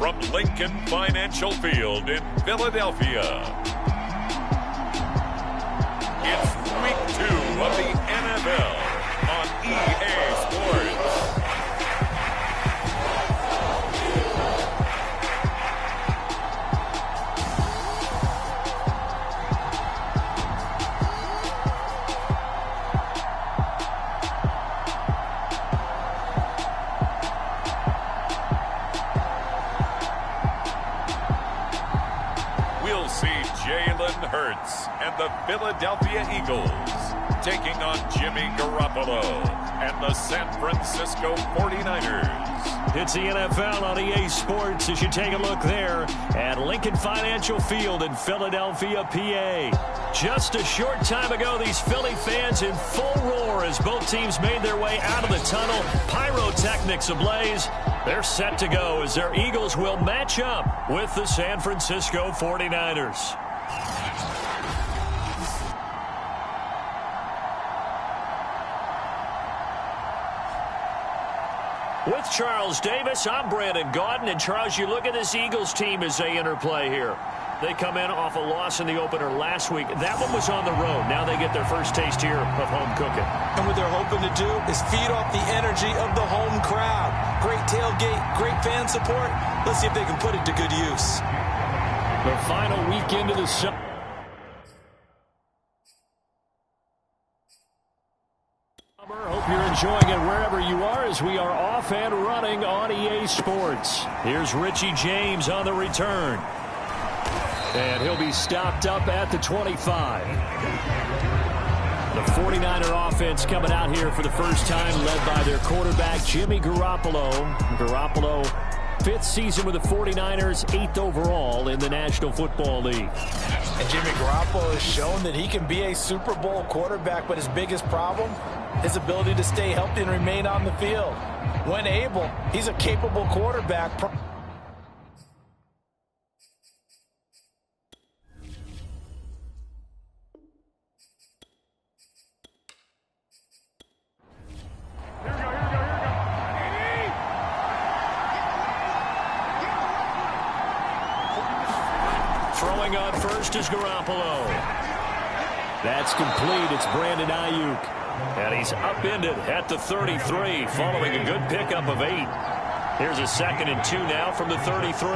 from Lincoln Financial Field in Philadelphia. It's week 2 of the NFL on EA Sports. We'll see Jalen Hurts and the Philadelphia Eagles taking on Jimmy Garoppolo and the San Francisco 49ers. It's the NFL on EA Sports as you take a look there at Lincoln Financial Field in Philadelphia, PA. Just a short time ago, these Philly fans in full roar as both teams made their way out of the tunnel. Pyrotechnics ablaze. They're set to go as their Eagles will match up with the San Francisco 49ers. With Charles Davis, I'm Brandon Gaudin. And Charles, you look at this Eagles team as they interplay here. They come in off a loss in the opener last week. That one was on the road. Now they get their first taste here of home cooking. And what they're hoping to do is feed off the energy of the home crowd. Great tailgate, great fan support. Let's see if they can put it to good use. The final weekend of the summer. Hope you're enjoying it wherever you are as we are off and running on EA Sports. Here's Richie James on the return. And he'll be stopped up at the 25. The 49er offense coming out here for the first time, led by their quarterback, Jimmy Garoppolo. Garoppolo, 5th season with the 49ers, 8th overall in the National Football League. And Jimmy Garoppolo has shown that he can be a Super Bowl quarterback, but his biggest problem, his ability to stay healthy and remain on the field. When able, he's a capable quarterback. Throwing on first is Garoppolo. That's complete. It's Brandon Ayuk. And he's upended at the 33 following a good pickup of 8. Here's a 2nd and 2 now from the 33.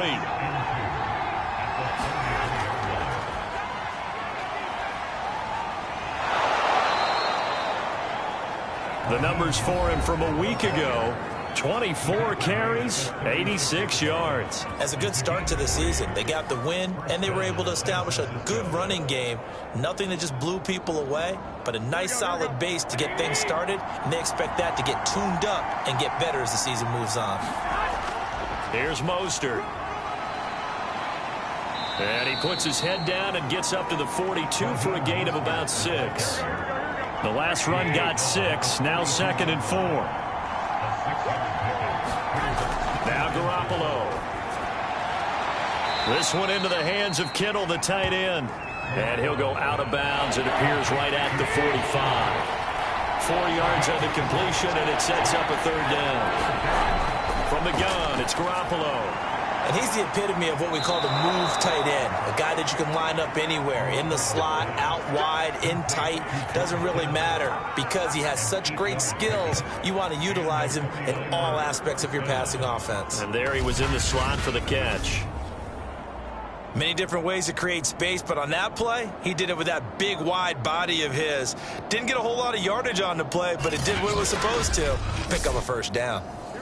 The numbers for him from a week ago. 24 carries, 86 yards. As a good start to the season, they got the win, and they were able to establish a good running game. Nothing that just blew people away, but a nice solid base to get things started, and they expect that to get tuned up and get better as the season moves on. Here's Mostert. And he puts his head down and gets up to the 42 for a gain of about 6. The last run got 6, now 2nd and 4. Now Garoppolo. This one into the hands of Kittle, the tight end. And he'll go out of bounds. It appears right at the 45. 4 yards on the completion, and it sets up a 3rd down. From the gun, it's Garoppolo. And he's the epitome of what we call the move tight end. A guy that you can line up anywhere. In the slot, out wide, in tight. Doesn't really matter. Because he has such great skills, you want to utilize him in all aspects of your passing offense. And there he was in the slot for the catch. Many different ways to create space, but on that play, he did it with that big, wide body of his. Didn't get a whole lot of yardage on the play, but it did what it was supposed to. Pick up a 1st down.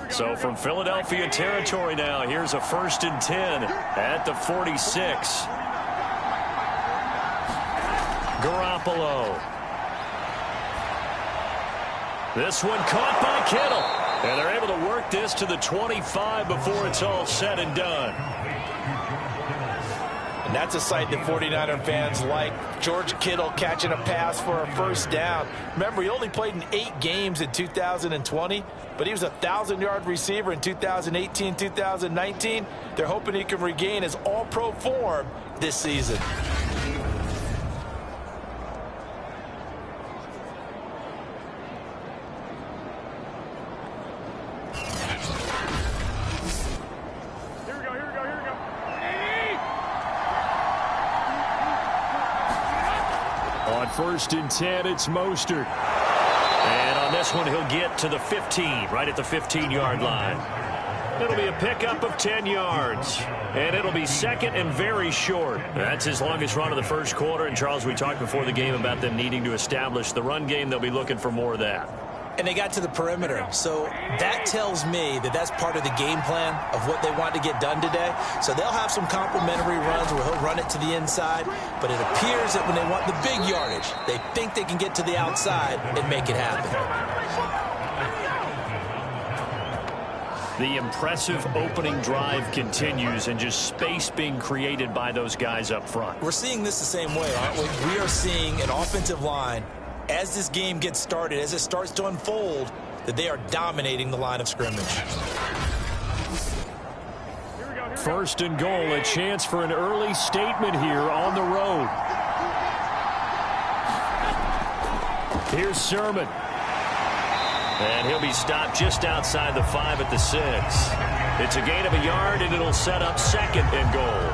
So from Philadelphia territory now, here's a 1st and 10 at the 46. Garoppolo. This one caught by Kittle. And they're able to work this to the 25 before it's all said and done. And that's a sight that 49er fans like. George Kittle catching a pass for a 1st down. Remember, he only played in 8 games in 2020, but he was a 1,000-yard receiver in 2018, 2019. They're hoping he can regain his all-pro form this season. Here we go. On 1st and 10, it's Mostert. And on this one, he'll get to the 15, right at the 15-yard line. It'll be a pickup of 10 yards. And it'll be second and very short. That's his longest run of the first quarter. And, Charles, we talked before the game about them needing to establish the run game. They'll be looking for more of that. And they got to the perimeter. So that tells me that that's part of the game plan of what they want to get done today. So they'll have some complementary runs where he'll run it to the inside. But it appears that when they want the big yardage, they think they can get to the outside and make it happen. The impressive opening drive continues, and just space being created by those guys up front. We're seeing this the same way, aren't we? We are seeing an offensive line, as this game gets started, as it starts to unfold, that they are dominating the line of scrimmage. First and goal, a chance for an early statement here on the road. Here's Sermon. And he'll be stopped just outside the 5 at the 6. It's a gain of a yard, and it'll set up second and goal.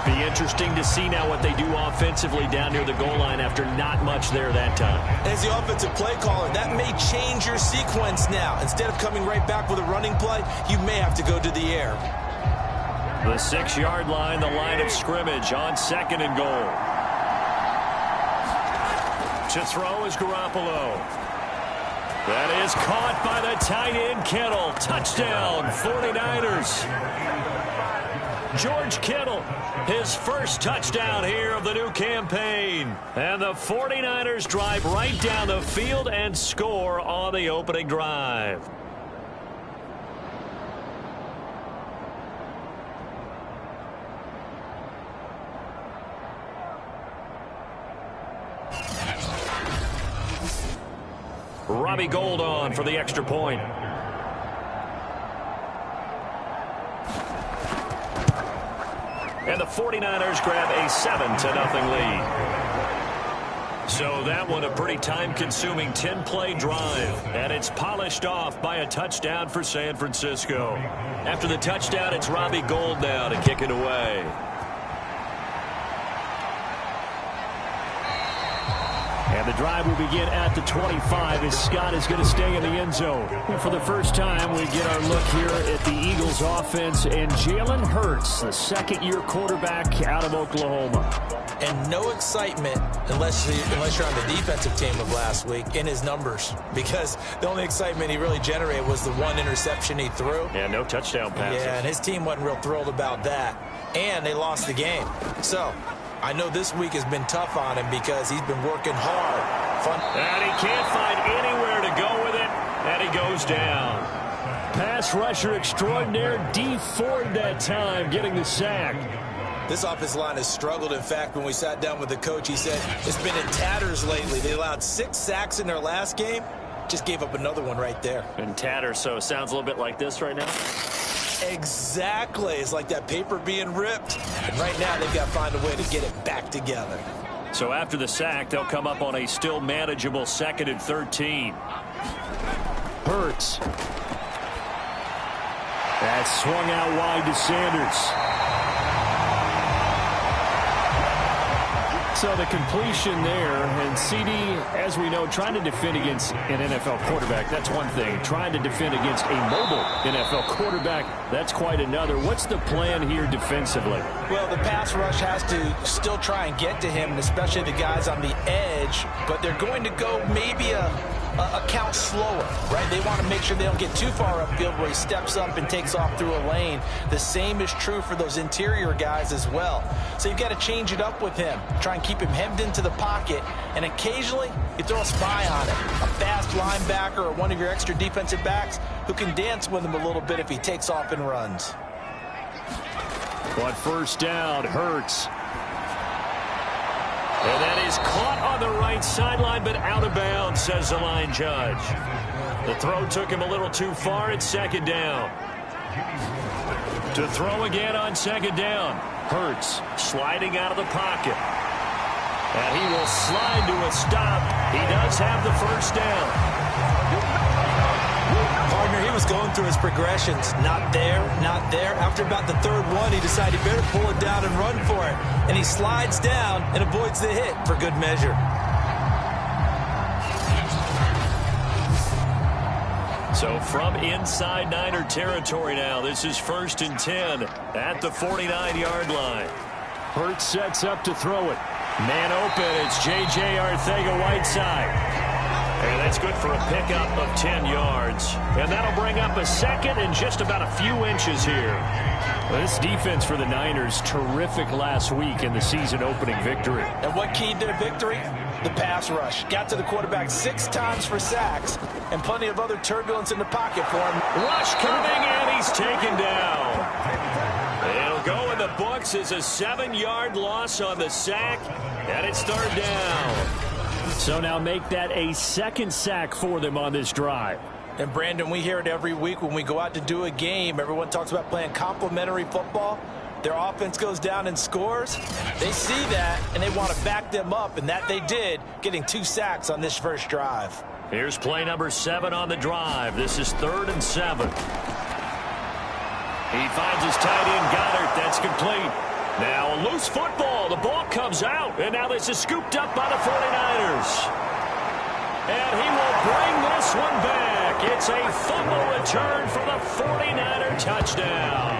Be interesting to see now what they do offensively down near the goal line after not much there that time. As the offensive play caller, that may change your sequence now. Instead of coming right back with a running play, you may have to go to the air. The 6-yard line, the line of scrimmage on second and goal. To throw is Garoppolo. That is caught by the tight end, Kittle. Touchdown, 49ers. George Kittle, his first touchdown here of the new campaign. And the 49ers drive right down the field and score on the opening drive. Robbie Gould on for the extra point. And the 49ers grab a 7-0 lead. So that one a pretty time-consuming 10-play drive. And it's polished off by a touchdown for San Francisco. After the touchdown, it's Robbie Gould now to kick it away. And the drive will begin at the 25 as Scott is going to stay in the end zone. And for the first time, we get our look here at the Eagles offense and Jalen Hurts, the second-year quarterback out of Oklahoma. And no excitement unless you're on the defensive team of last week in his numbers, because the only excitement he really generated was the one interception he threw. Yeah, no touchdown passes. Yeah, and his team wasn't real thrilled about that. And they lost the game. So I know this week has been tough on him because he's been working hard. And he can't find anywhere to go with it, and he goes down. Pass rusher extraordinaire, D Ford that time, getting the sack. This offensive line has struggled. In fact, when we sat down with the coach, he said it's been in tatters lately. They allowed 6 sacks in their last game. Just gave up another one right there. In tatters, so it sounds a little bit like this right now. Exactly. It's like that paper being ripped. And right now they've got to find a way to get it back together. So after the sack, they'll come up on a still manageable 2nd and 13. Hurts. That's swung out wide to Sanders. So the completion there, and CD, as we know, trying to defend against an NFL quarterback, that's one thing. Trying to defend against a mobile NFL quarterback, that's quite another. What's the plan here defensively? Well, the pass rush has to still try and get to him, and especially the guys on the edge, but they're going to go maybe a count slower, right? They want to make sure they don't get too far upfield where he steps up and takes off through a lane. The same is true for those interior guys as well. So you've got to change it up with him. Try and keep him hemmed into the pocket, and occasionally you throw a spy on him. A fast linebacker or one of your extra defensive backs who can dance with him a little bit if he takes off and runs. But first down, Hurts. And that is caught on the right sideline, but out of bounds, says the line judge. The throw took him a little too far. It's 2nd down. To throw again on 2nd down. Hurts sliding out of the pocket. And he will slide to a stop. He does have the first down. Partner, he was going through his progressions. Not there, not there. After about the 3rd one, he decided he better pull it down and run for it. And he slides down and avoids the hit for good measure. So from inside Niner territory now, this is 1st and 10 at the 49-yard line. Hurts sets up to throw it. Man open, it's J.J. Arcega-Whiteside. And that's good for a pickup of 10 yards. And that'll bring up a second and just about a few inches here. Well, this defense for the Niners, terrific last week in the season-opening victory. And what keyed their victory? The pass rush. Got to the quarterback 6 times for sacks and plenty of other turbulence in the pocket for him. Rush coming, and he's taken down. It'll go in the books as a 7-yard loss on the sack, and it's 3rd down. So now make that a 2nd sack for them on this drive. And, Brandon, we hear it every week when we go out to do a game. Everyone talks about playing complementary football. Their offense goes down and scores. They see that, and they want to back them up, and that they did, getting 2 sacks on this first drive. Here's play number 7 on the drive. This is 3rd and 7. He finds his tight end, Goddard. That's complete. Now a loose football. The ball comes out, and now this is scooped up by the 49ers. And he will bring this one back. It's a fumble return for the 49er touchdown.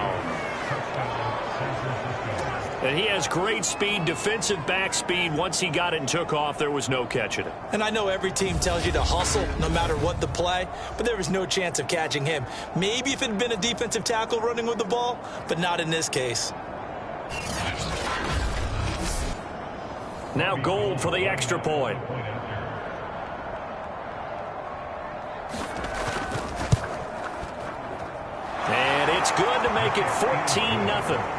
And he has great speed, defensive back speed. Once he got it and took off, there was no catching it. And I know every team tells you to hustle no matter what the play, but there was no chance of catching him. Maybe if it had been a defensive tackle running with the ball, but not in this case. Now Gold for the extra point. And it's good to make it 14-0.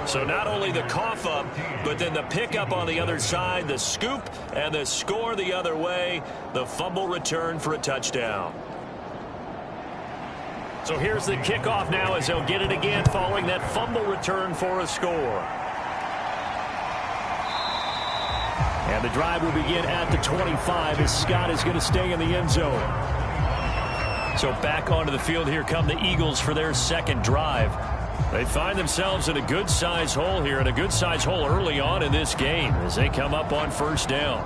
So not only the cough up, but then the pickup on the other side, the scoop, and the score the other way, the fumble return for a touchdown. So here's the kickoff now as they'll get it again following that fumble return for a score. And the drive will begin at the 25 as Scott is going to stay in the end zone. So back onto the field, here come the Eagles for their 2nd drive. They find themselves in a good-size hole here, and a good-size hole early on in this game as they come up on 1st down.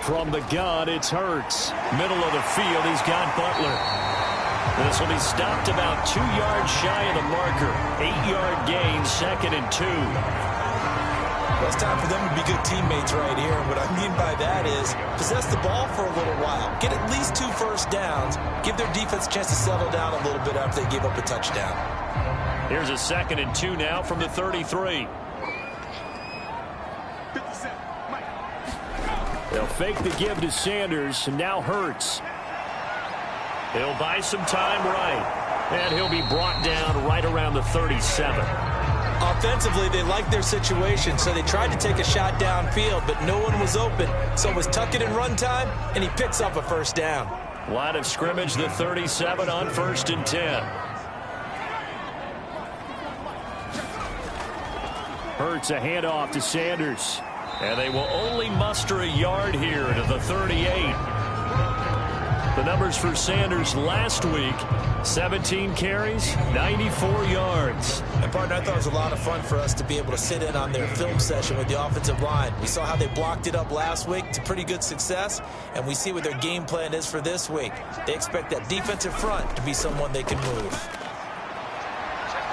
From the gun, it's Hurts. Middle of the field, he's got Butler. This will be stopped about 2 yards shy of the marker. 8-yard gain, 2nd and 2. Well, it's time for them to be good teammates right here. And what I mean by that is possess the ball for a little while. Get at least 2 first downs. Give their defense a chance to settle down a little bit after they give up a touchdown. Here's a 2nd and 2 now from the 33. They'll fake the give to Sanders, and now Hurts. He'll buy some time right, and he'll be brought down right around the 37. Offensively, they liked their situation, so they tried to take a shot downfield, but no one was open. So it was tuck it and run time, and he picks up a first down. Line of scrimmage, the 37 on 1st and 10. Hurts a handoff to Sanders. And they will only muster a yard here to the 38. The numbers for Sanders last week, 17 carries, 94 yards. And, partner, I thought it was a lot of fun for us to be able to sit in on their film session with the offensive line. We saw how they blocked it up last week to pretty good success, and we see what their game plan is for this week. They expect that defensive front to be someone they can move.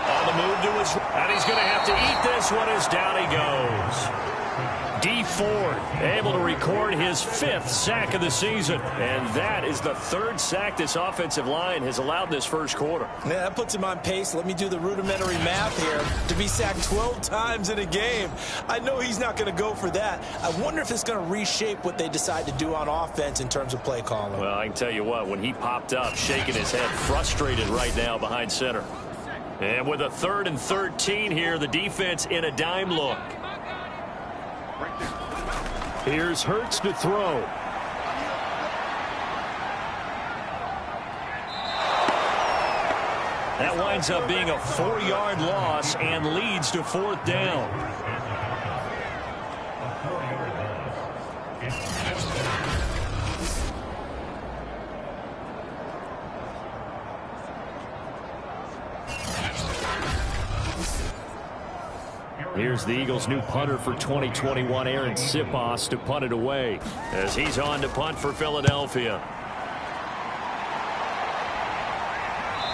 On the move to his, and he's going to have to eat this one as down he goes. D. Ford able to record his 5th sack of the season. And that is the 3rd sack this offensive line has allowed in this first quarter. Yeah, that puts him on pace. Let me do the rudimentary math here. To be sacked 12 times in a game. I know he's not going to go for that. I wonder if it's going to reshape what they decide to do on offense in terms of play calling. Well, I can tell you what, when he popped up, shaking his head, frustrated right now behind center. And with a 3rd and 13 here, the defense in a dime look. Here's Hurts to throw. That winds up being a 4-yard loss and leads to 4th down. Here's the Eagles' new punter for 2021, Aaron Sipos, to punt it away as he's on to punt for Philadelphia.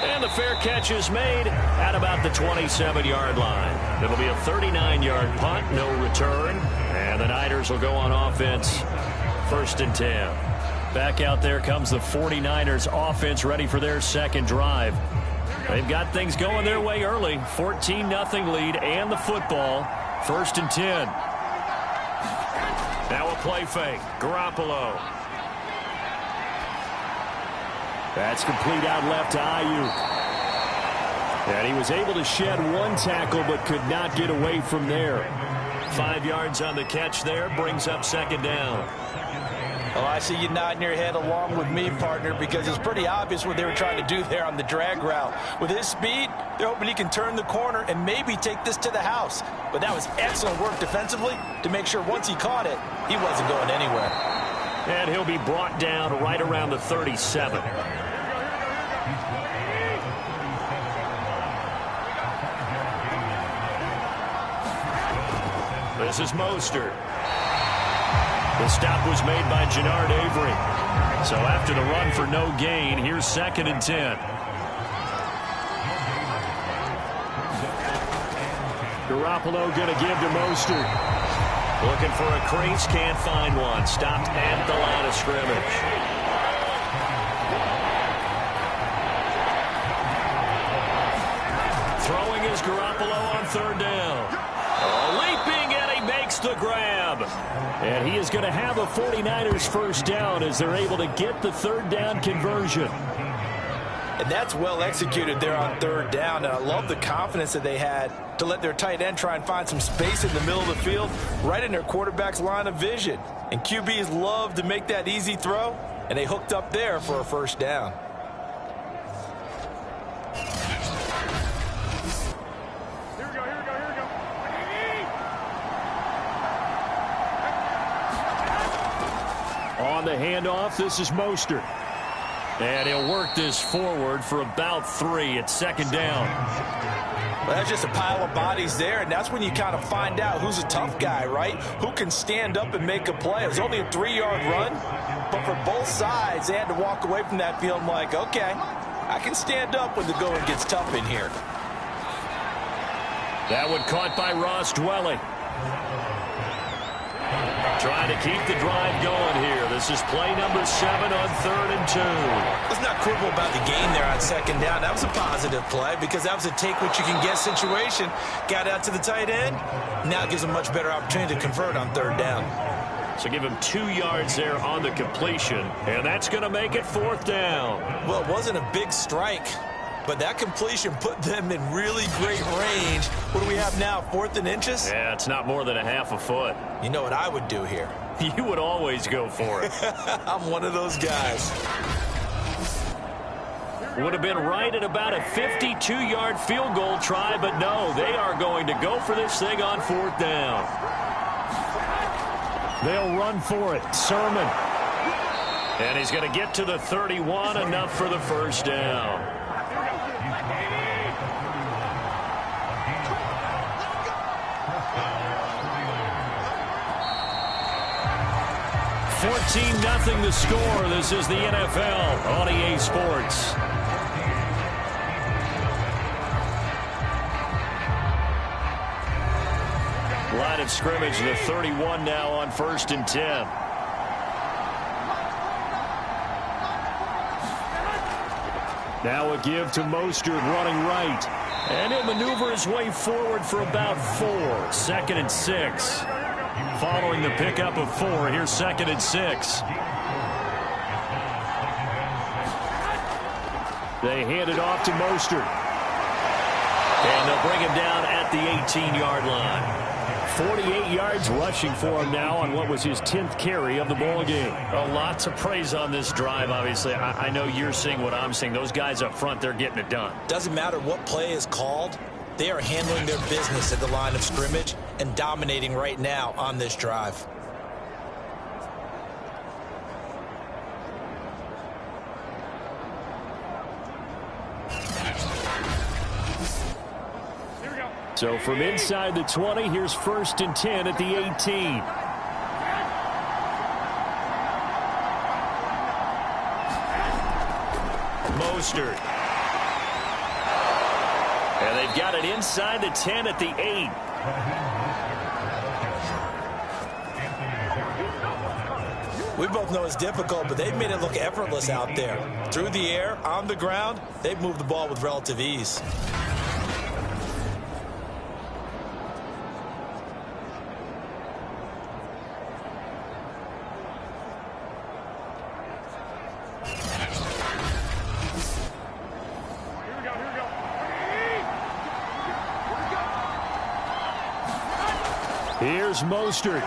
And the fair catch is made at about the 27-yard line. It'll be a 39-yard punt, no return. And the Niners will go on offense, 1st and 10. Back out there comes the 49ers offense, ready for their second drive. They've got things going their way early. 14-0 lead and the football. 1st and 10. Now a play fake. Garoppolo. That's complete out left to Ayuk. And he was able to shed one tackle but could not get away from there. 5 yards on the catch there. Brings up 2nd down. Oh, I see you nodding your head along with me, partner, because it's pretty obvious what they were trying to do there on the drag route. With his speed, they're hoping he can turn the corner and maybe take this to the house. But that was excellent work defensively to make sure once he caught it, he wasn't going anywhere. And he'll be brought down right around the 37. This is Mostert. The stop was made by Jannard Avery. So after the run for no gain, here's 2nd and 10. Garoppolo going to give to Mostert. Looking for a crease, can't find one. Stopped at the line of scrimmage. Throwing is Garoppolo on 3rd down. Leaping, and he makes the grab. And he is going to have a 49ers first down as they're able to get the 3rd down conversion. And that's well executed there on 3rd down. And I love the confidence that they had to let their tight end try and find some space in the middle of the field, right in their quarterback's line of vision. And QBs love to make that easy throw, and they hooked up there for a first down. On the handoff, this is Mostert. And he'll work this forward for about 3 at 2nd down. Well, that's just a pile of bodies there, and that's when you kind of find out who's a tough guy, right? Who can stand up and make a play. It was only a 3-yard run, but for both sides, they had to walk away from that feeling like, okay, I can stand up when the going gets tough in here. That one caught by Ross Dwelly. Trying to keep the drive going here. This is play number 7 on 3rd and 2. Let's not quibble about the game there on 2nd down. That was a positive play because that was a take-what-you-can-get situation. Got out to the tight end. Now it gives a much better opportunity to convert on 3rd down. So give him 2 yards there on the completion, and that's going to make it 4th down. Well, it wasn't a big strike, but that completion put them in really great range. What do we have now, 4th and inches? Yeah, it's not more than a half a foot. You know what I would do here? You would always go for it. I'm one of those guys. Would have been right at about a 52-yard field goal try, but no, they are going to go for this thing on 4th down. They'll run for it. Sermon. And he's going to get to the 31, enough for the first down. 14-0 the score. This is the NFL on EA Sports. Line of scrimmage, the 31 now on 1st and 10. Now a give to Mostert running right. And he'll maneuver his way forward for about 4. 2nd and 6. Following the pickup of 4, here's 2nd and 6. They hand it off to Mostert. And they'll bring him down at the 18-yard line. 48 yards rushing for him now on what was his 10th carry of the ball game. Well, lots of praise on this drive, obviously. I know you're seeing what I'm seeing. Those guys up front, they're getting it done. Doesn't matter what play is called. They are handling their business at the line of scrimmage and dominating right now on this drive. So from inside the 20, here's 1st and 10 at the 18. Mostert. And they've got it inside the 10 at the 8. We both know it's difficult, but they've made it look effortless out there. Through the air, on the ground, they've moved the ball with relative ease. Here's Mostert.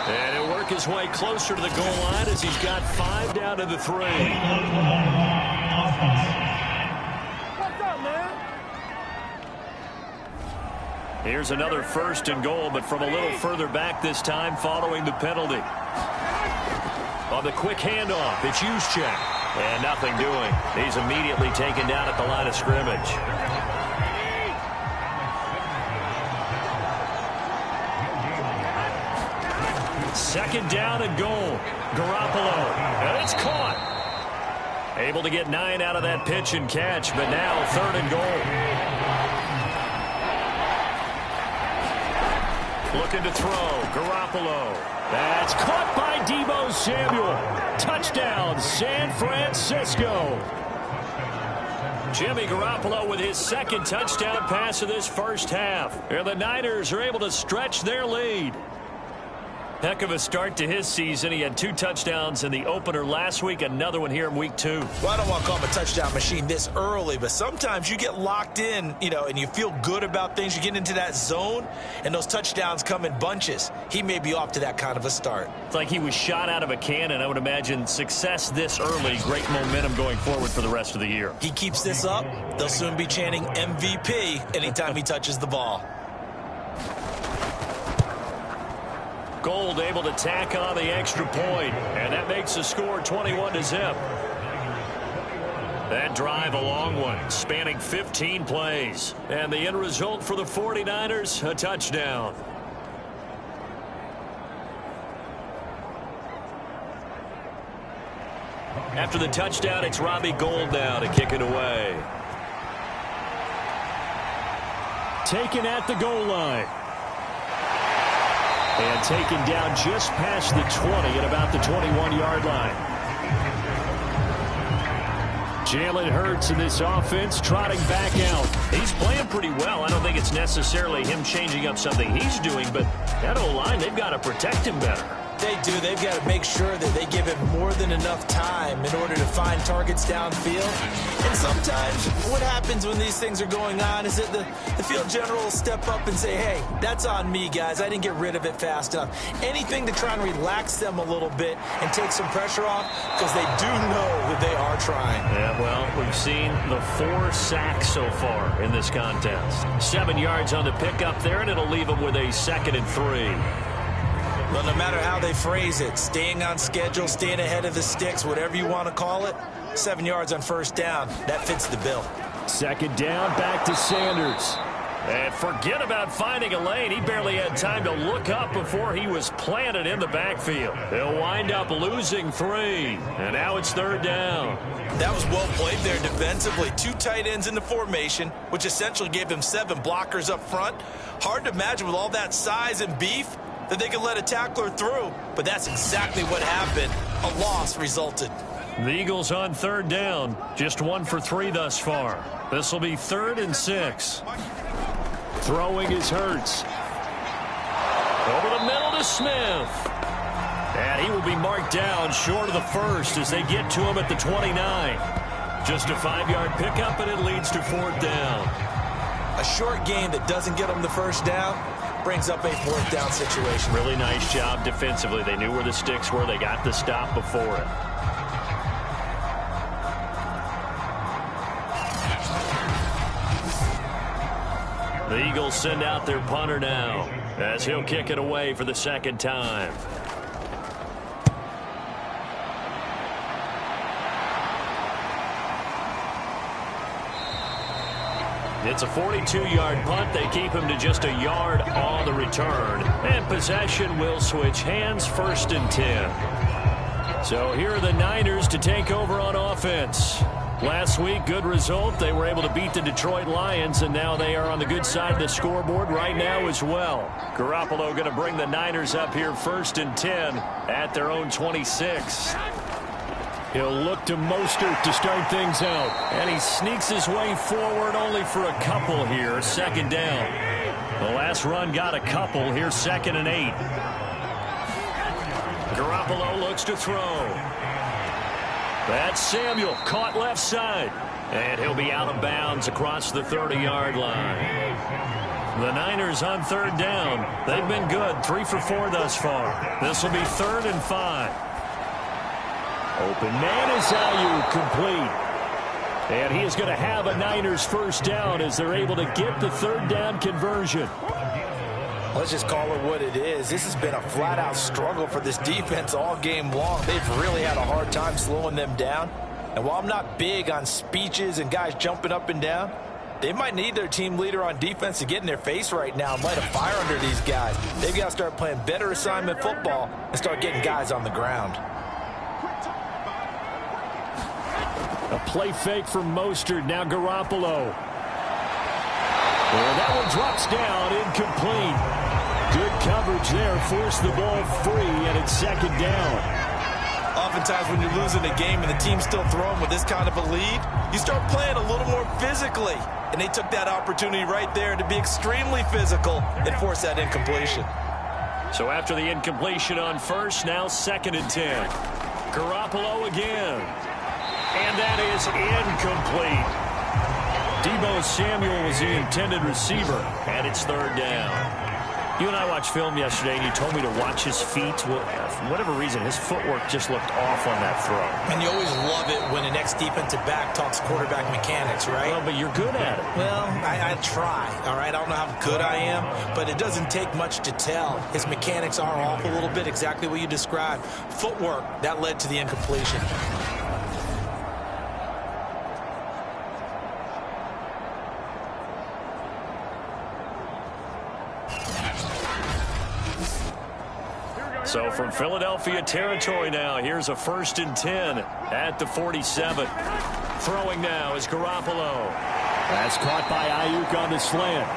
And he'll work his way closer to the goal line as he's got 5 down to the 3. What's up, man? Here's another 1st and goal, but from a little further back this time following the penalty. On the quick handoff, it's Juszczyk. And nothing doing. He's immediately taken down at the line of scrimmage. Second down and goal. Garoppolo. And it's caught. Able to get 9 out of that pitch and catch, but now 3rd and goal. Looking to throw. Garoppolo. That's caught by Deebo Samuel. Touchdown, San Francisco. Jimmy Garoppolo with his 2nd touchdown pass of this first half. And the Niners are able to stretch their lead. Heck of a start to his season. He had 2 touchdowns in the opener last week, another one here in week 2. Well, I don't want to call him a touchdown machine this early, but sometimes you get locked in, and you feel good about things. You get into that zone, and those touchdowns come in bunches. He may be off to that kind of a start. It's like he was shot out of a cannon. I would imagine success this early, great momentum going forward for the rest of the year. He keeps this up, they'll soon be chanting MVP anytime he touches the ball. Gold able to tack on the extra point, and that makes the score 21-0. That drive a long one, spanning 15 plays. And the end result for the 49ers, a touchdown. After the touchdown, it's Robbie Gould now to kick it away. Taken at the goal line. And taken down just past the 20 at about the 21-yard line. Jalen Hurts in this offense trotting back out. He's playing pretty well. I don't think it's necessarily him changing up something he's doing, but that O-line, they've got to protect him better. They do. They've got to make sure that they give him more than enough time in order to find targets downfield. And sometimes what happens when these things are going on is that the field general will step up and say, hey, that's on me, guys. I didn't get rid of it fast enough. Anything to try and relax them a little bit and take some pressure off, because they do know that they are trying. Yeah, well, we've seen the 4 sacks so far in this contest. 7 yards on the pickup there, and it'll leave them with a 2nd and 3. Well, no matter how they phrase it, staying on schedule, staying ahead of the sticks, whatever you want to call it, 7 yards on 1st down, that fits the bill. 2nd down, back to Sanders. And forget about finding a lane. He barely had time to look up before he was planted in the backfield. They'll wind up losing 3. And now it's 3rd down. That was well played there defensively. 2 tight ends in the formation, which essentially gave them 7 blockers up front. Hard to imagine with all that size and beef that they could let a tackler through, but that's exactly what happened. A loss resulted. The Eagles on 3rd down, just 1 for 3 thus far. This will be 3rd and 6. Throwing is Hurts. Over the middle to Smith. And he will be marked down short of the 1st as they get to him at the 29. Just a 5-yard pickup, and it leads to 4th down. A short gain that doesn't get them the 1st down brings up a 4th down situation. Really nice job defensively. They knew where the sticks were. They got the stop before it. The Eagles send out their punter now as he'll kick it away for the 2nd time. It's a 42-yard punt. They keep him to just a yard on the return. And possession will switch hands, 1st and 10. So here are the Niners to take over on offense. Last week, good result. They were able to beat the Detroit Lions, and now they are on the good side of the scoreboard right now as well. Garoppolo going to bring the Niners up here 1st and 10 at their own 26. He'll look to Mostert to start things out. And he sneaks his way forward only for a couple here. 2nd down. The last run got a couple. Here's 2nd and 8. Garoppolo looks to throw. That's Samuel, caught left side. And he'll be out of bounds across the 30-yard line. The Niners on 3rd down. They've been good, 3 for 4 thus far. This will be 3rd and 5. Open man is Ayuk, complete. And he is going to have a Niners 1st down as they're able to get the 3rd down conversion. Let's just call it what it is. This has been a flat-out struggle for this defense all game long. They've really had a hard time slowing them down. And while I'm not big on speeches and guys jumping up and down, they might need their team leader on defense to get in their face right now and light a fire under these guys. They've got to start playing better assignment football and start getting guys on the ground. A play fake from Mostert. Now Garoppolo. And that one drops down, incomplete. Good coverage there. Forced the ball free, and it's 2nd down. Oftentimes when you're losing a game and the team's still throwing with this kind of a lead, you start playing a little more physically. And they took that opportunity right there to be extremely physical and force that incompletion. So after the incompletion on 1st, now 2nd and 10. Garoppolo again. And that is incomplete. Deebo Samuel was the intended receiver, and it's 3rd down. You and I watched film yesterday, and you told me to watch his feet. Well, for whatever reason, his footwork just looked off on that throw. And you always love it when an ex-defensive back talks quarterback mechanics, right? Well, but you're good at it. Well, I try, all right? I don't know how good I am, but it doesn't take much to tell. His mechanics are off a little bit, exactly what you described. Footwork, that led to the incompletion. So from Philadelphia territory now, here's a 1st and 10 at the 47. Throwing now is Garoppolo. That's caught by Ayuk on the slant.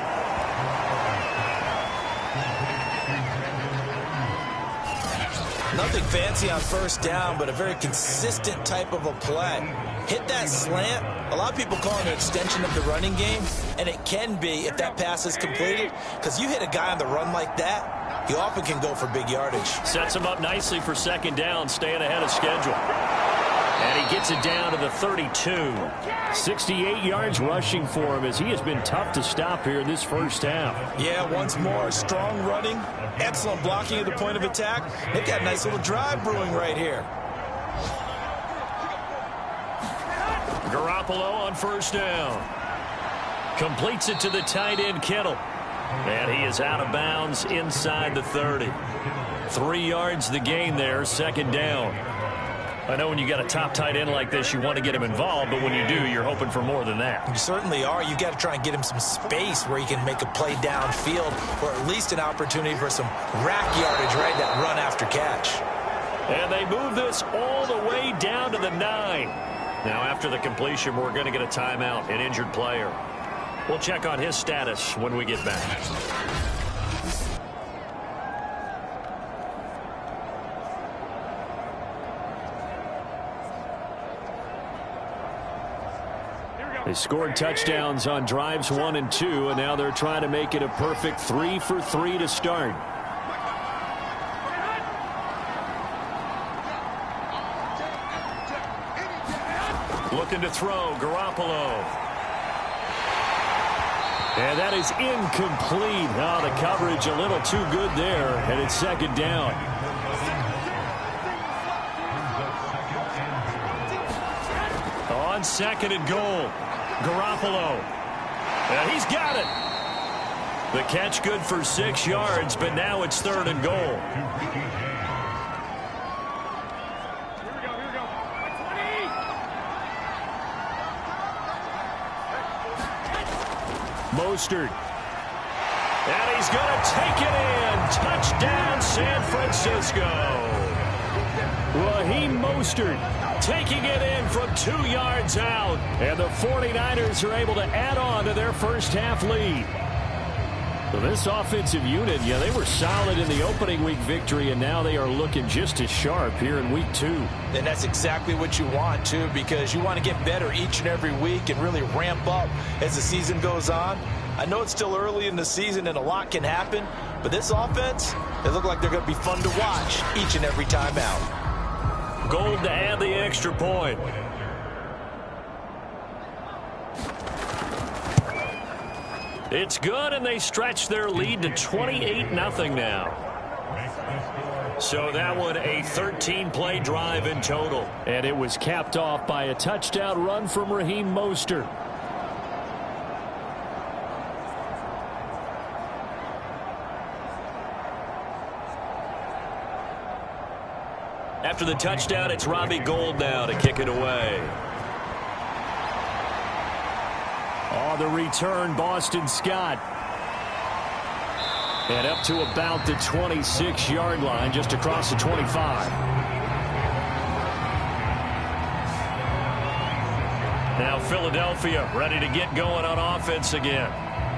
Nothing fancy on 1st down, but a very consistent type of a play. Hit that slant. A lot of people call it an extension of the running game, and it can be if that pass is completed, because you hit a guy on the run like that, he often can go for big yardage. Sets him up nicely for 2nd down, staying ahead of schedule. And he gets it down to the 32. 68 yards rushing for him as he has been tough to stop here in this 1st half. Yeah, once more, strong running, excellent blocking at the point of attack. They've got a nice little drive brewing right here. Garoppolo on 1st down. Completes it to the tight end, Kittle. And he is out of bounds inside the 30. 3 yards the gain there, 2nd down. I know when you got a top tight end like this, you want to get him involved, but when you do, you're hoping for more than that. You certainly are. You got to try and get him some space where he can make a play downfield, or at least an opportunity for some rack yardage, right? That run after catch. And they move this all the way down to the 9. Now, after the completion, we're going to get a timeout, an injured player. We'll check on his status when we get back. They scored touchdowns on drives 1 and 2, and now they're trying to make it a perfect 3 for 3 to start. Looking to throw, Garoppolo. And that is incomplete. Oh, the coverage a little too good there, and it's 2nd down. On 2nd and goal, Garoppolo. And he's got it. The catch good for 6 yards, but now it's 3rd and goal. Mostert. And he's going to take it in. Touchdown, San Francisco. Raheem Mostert taking it in from 2 yards out. And the 49ers are able to add on to their first half lead. So this offensive unit, yeah, they were solid in the opening week victory, and now they are looking just as sharp here in week 2. And that's exactly what you want, too, because you want to get better each and every week and really ramp up as the season goes on. I know it's still early in the season and a lot can happen, but this offense, they look like they're going to be fun to watch each and every time out. Gold to add the extra point. It's good, and they stretch their lead to 28-0 now. So that one a 13-play drive in total. And it was capped off by a touchdown run from Raheem Mostert. After the touchdown, it's Robbie Gould now to kick it away. On the return, Boston Scott. And up to about the 26-yard line, just across the 25. Now Philadelphia ready to get going on offense again.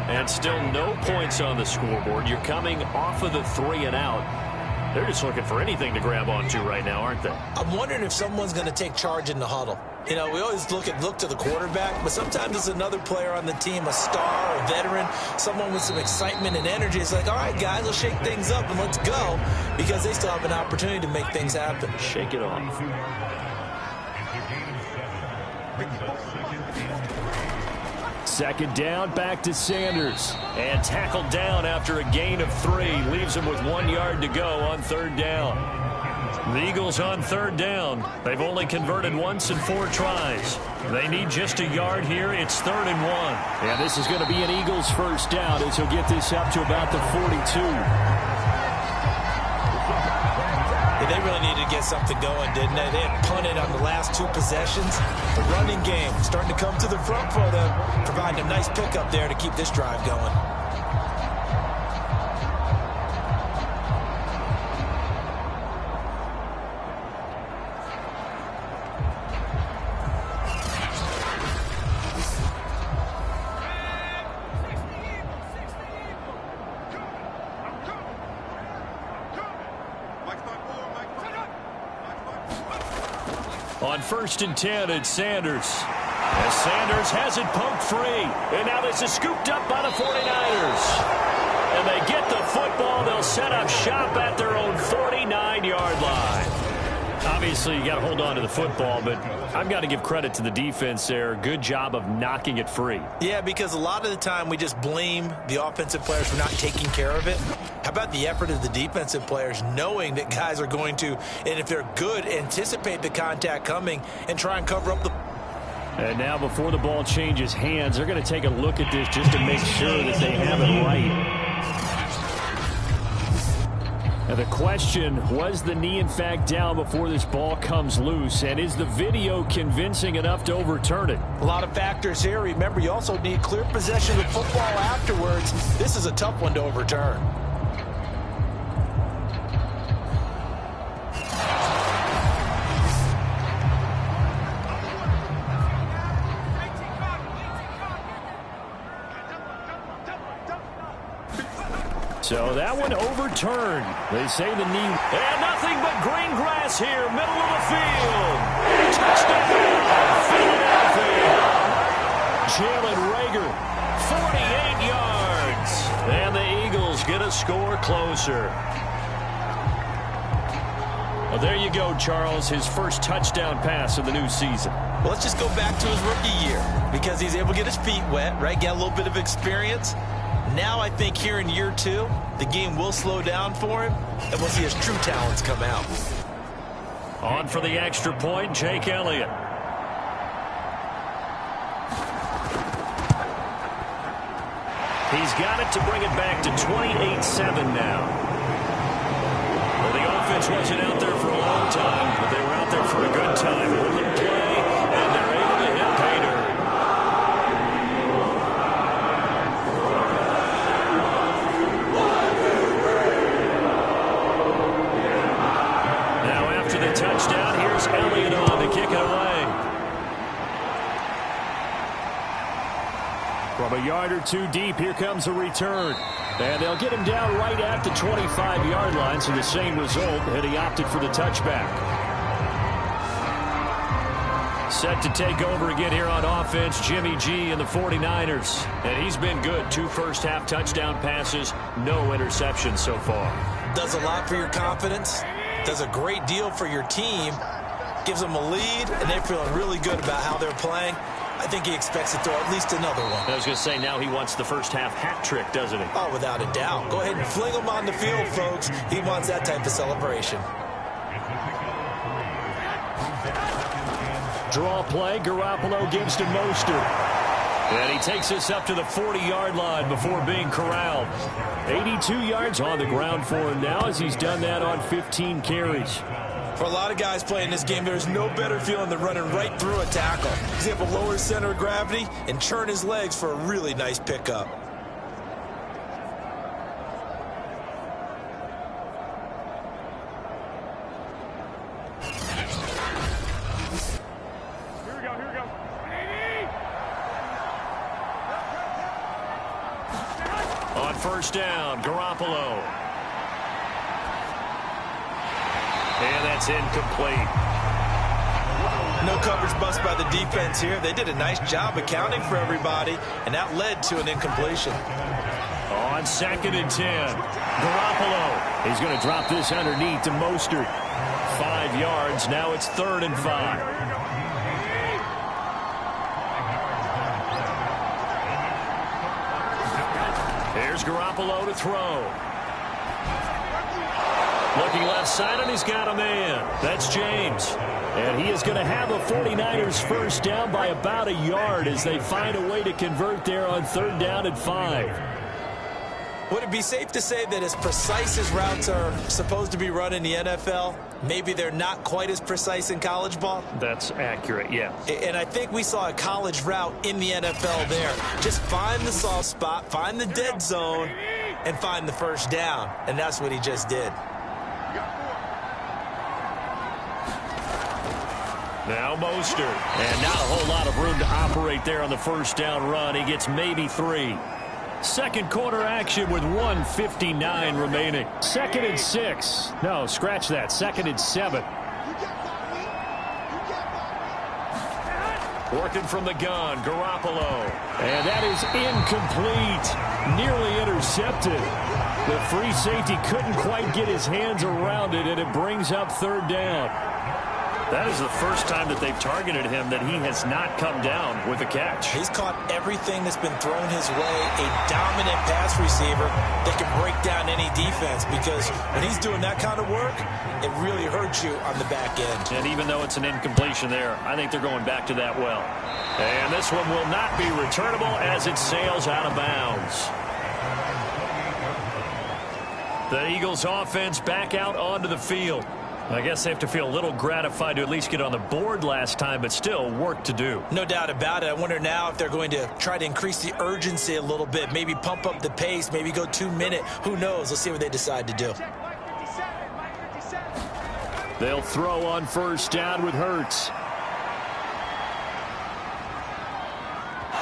And still no points on the scoreboard. You're coming off of the 3 and out. They're just looking for anything to grab onto right now, aren't they? I'm wondering if someone's going to take charge in the huddle. You know, we always look to the quarterback, but sometimes it's another player on the team, a star, a veteran, someone with some excitement and energy. It's like, all right, guys, let's shake things up and let's go, because they still have an opportunity to make things happen. Shake it off. Second down, back to Sanders. And tackled down after a gain of 3. Leaves him with 1 yard to go on third down. The Eagles on third down. They've only converted once in 4 tries. They need just a yard here. It's 3rd and 1. And this is going to be an Eagles first down as he'll get this up to about the 42. They really needed to get something going, didn't they? They had punted on the last 2 possessions. The running game starting to come to the front for them, providing a nice pickup there to keep this drive going. On 1st and 10, it's Sanders. As Sanders has it poked free. And now this is scooped up by the 49ers. And they get the football. They'll set up shop at their own 49-yard line. Obviously, you got to hold on to the football, but I've got to give credit to the defense there. Good job of knocking it free. Yeah, because a lot of the time we just blame the offensive players for not taking care of it. How about the effort of the defensive players knowing that guys are going to, and if they're good, anticipate the contact coming and try and cover up the... And now before the ball changes hands, they're going to take a look at this just to make sure that they have it right. Now the question, was the knee in fact down before this ball comes loose? And is the video convincing enough to overturn it? A lot of factors here. Remember, you also need clear possession of football afterwards. This is a tough one to overturn. So that one overturned. They say the knee. And nothing but green grass here, middle of the field. Touchdown, Philadelphia. Jalen Reagor, 48 yards. And the Eagles get a score closer. Well, there you go, Charles. His first touchdown pass of the new season. Well, let's just go back to his rookie year because he's able to get his feet wet, right? Get a little bit of experience. Now I think here in year 2, the game will slow down for him, and we'll see his true talents come out. On for the extra point, Jake Elliott. He's got it to bring it back to 28-7 now. Well, the offense wasn't out there for a long time, but they were out there for a good time. Holding play, and they're able to hit pay dirt. From a yard or two deep, here comes a return. And they'll get him down right at the 25-yard line, so the same result, and he opted for the touchback. Set to take over again here on offense, Jimmy G and the 49ers. And he's been good. 2 first-half touchdown passes, no interceptions so far. Does a lot for your confidence, does a great deal for your team, gives them a lead, and they're feeling really good about how they're playing. I think he expects to throw at least another one. I was going to say, now he wants the first-half hat trick, doesn't he? Oh, without a doubt. Go ahead and fling him on the field, folks. He wants that type of celebration. Draw play, Garoppolo gives to Mostert. And he takes us up to the 40-yard line before being corralled. 82 yards on the ground for him now as he's done that on 15 carries. For a lot of guys playing this game, there's no better feeling than running right through a tackle. He's able to lower his center of gravity and churn his legs for a really nice pickup. Here we go. On first down, Garoppolo. And that's incomplete. No coverage bust by the defense here. They did a nice job accounting for everybody, and that led to an incompletion. On 2nd and 10, Garoppolo. He's going to drop this underneath to Mostert. 5 yards. Now it's 3rd and 5. Here's Garoppolo to throw. Looking left side, and he's got a man. That's James. And he is going to have a 49ers first down by about a yard as they find a way to convert there on 3rd down and 5. Would it be safe to say that as precise as routes are supposed to be run in the NFL, maybe they're not quite as precise in college ball? That's accurate, yeah. And I think we saw a college route in the NFL there. Just find the soft spot, find the dead zone, and find the first down. And that's what he just did. Now Mostert. And not a whole lot of room to operate there on the first down run. He gets maybe 3. Second quarter action with 1:59 remaining. 2nd and 6. No, scratch that. 2nd and 7. Working from the gun, Garoppolo. And that is incomplete. Nearly intercepted. The free safety couldn't quite get his hands around it, and it brings up 3rd down. That is the first time that they've targeted him that he has not come down with a catch. He's caught everything that's been thrown his way. A dominant pass receiver that can break down any defense, because when he's doing that kind of work, it really hurts you on the back end. And even though it's an incompletion there, I think they're going back to that well. And this one will not be returnable as it sails out of bounds. The Eagles offense back out onto the field. I guess they have to feel a little gratified to at least get on the board last time, but still work to do. No doubt about it. I wonder now if they're going to try to increase the urgency a little bit, maybe pump up the pace, maybe go 2-minute. Who knows? Let's see what they decide to do. They'll throw on first down with Hurts.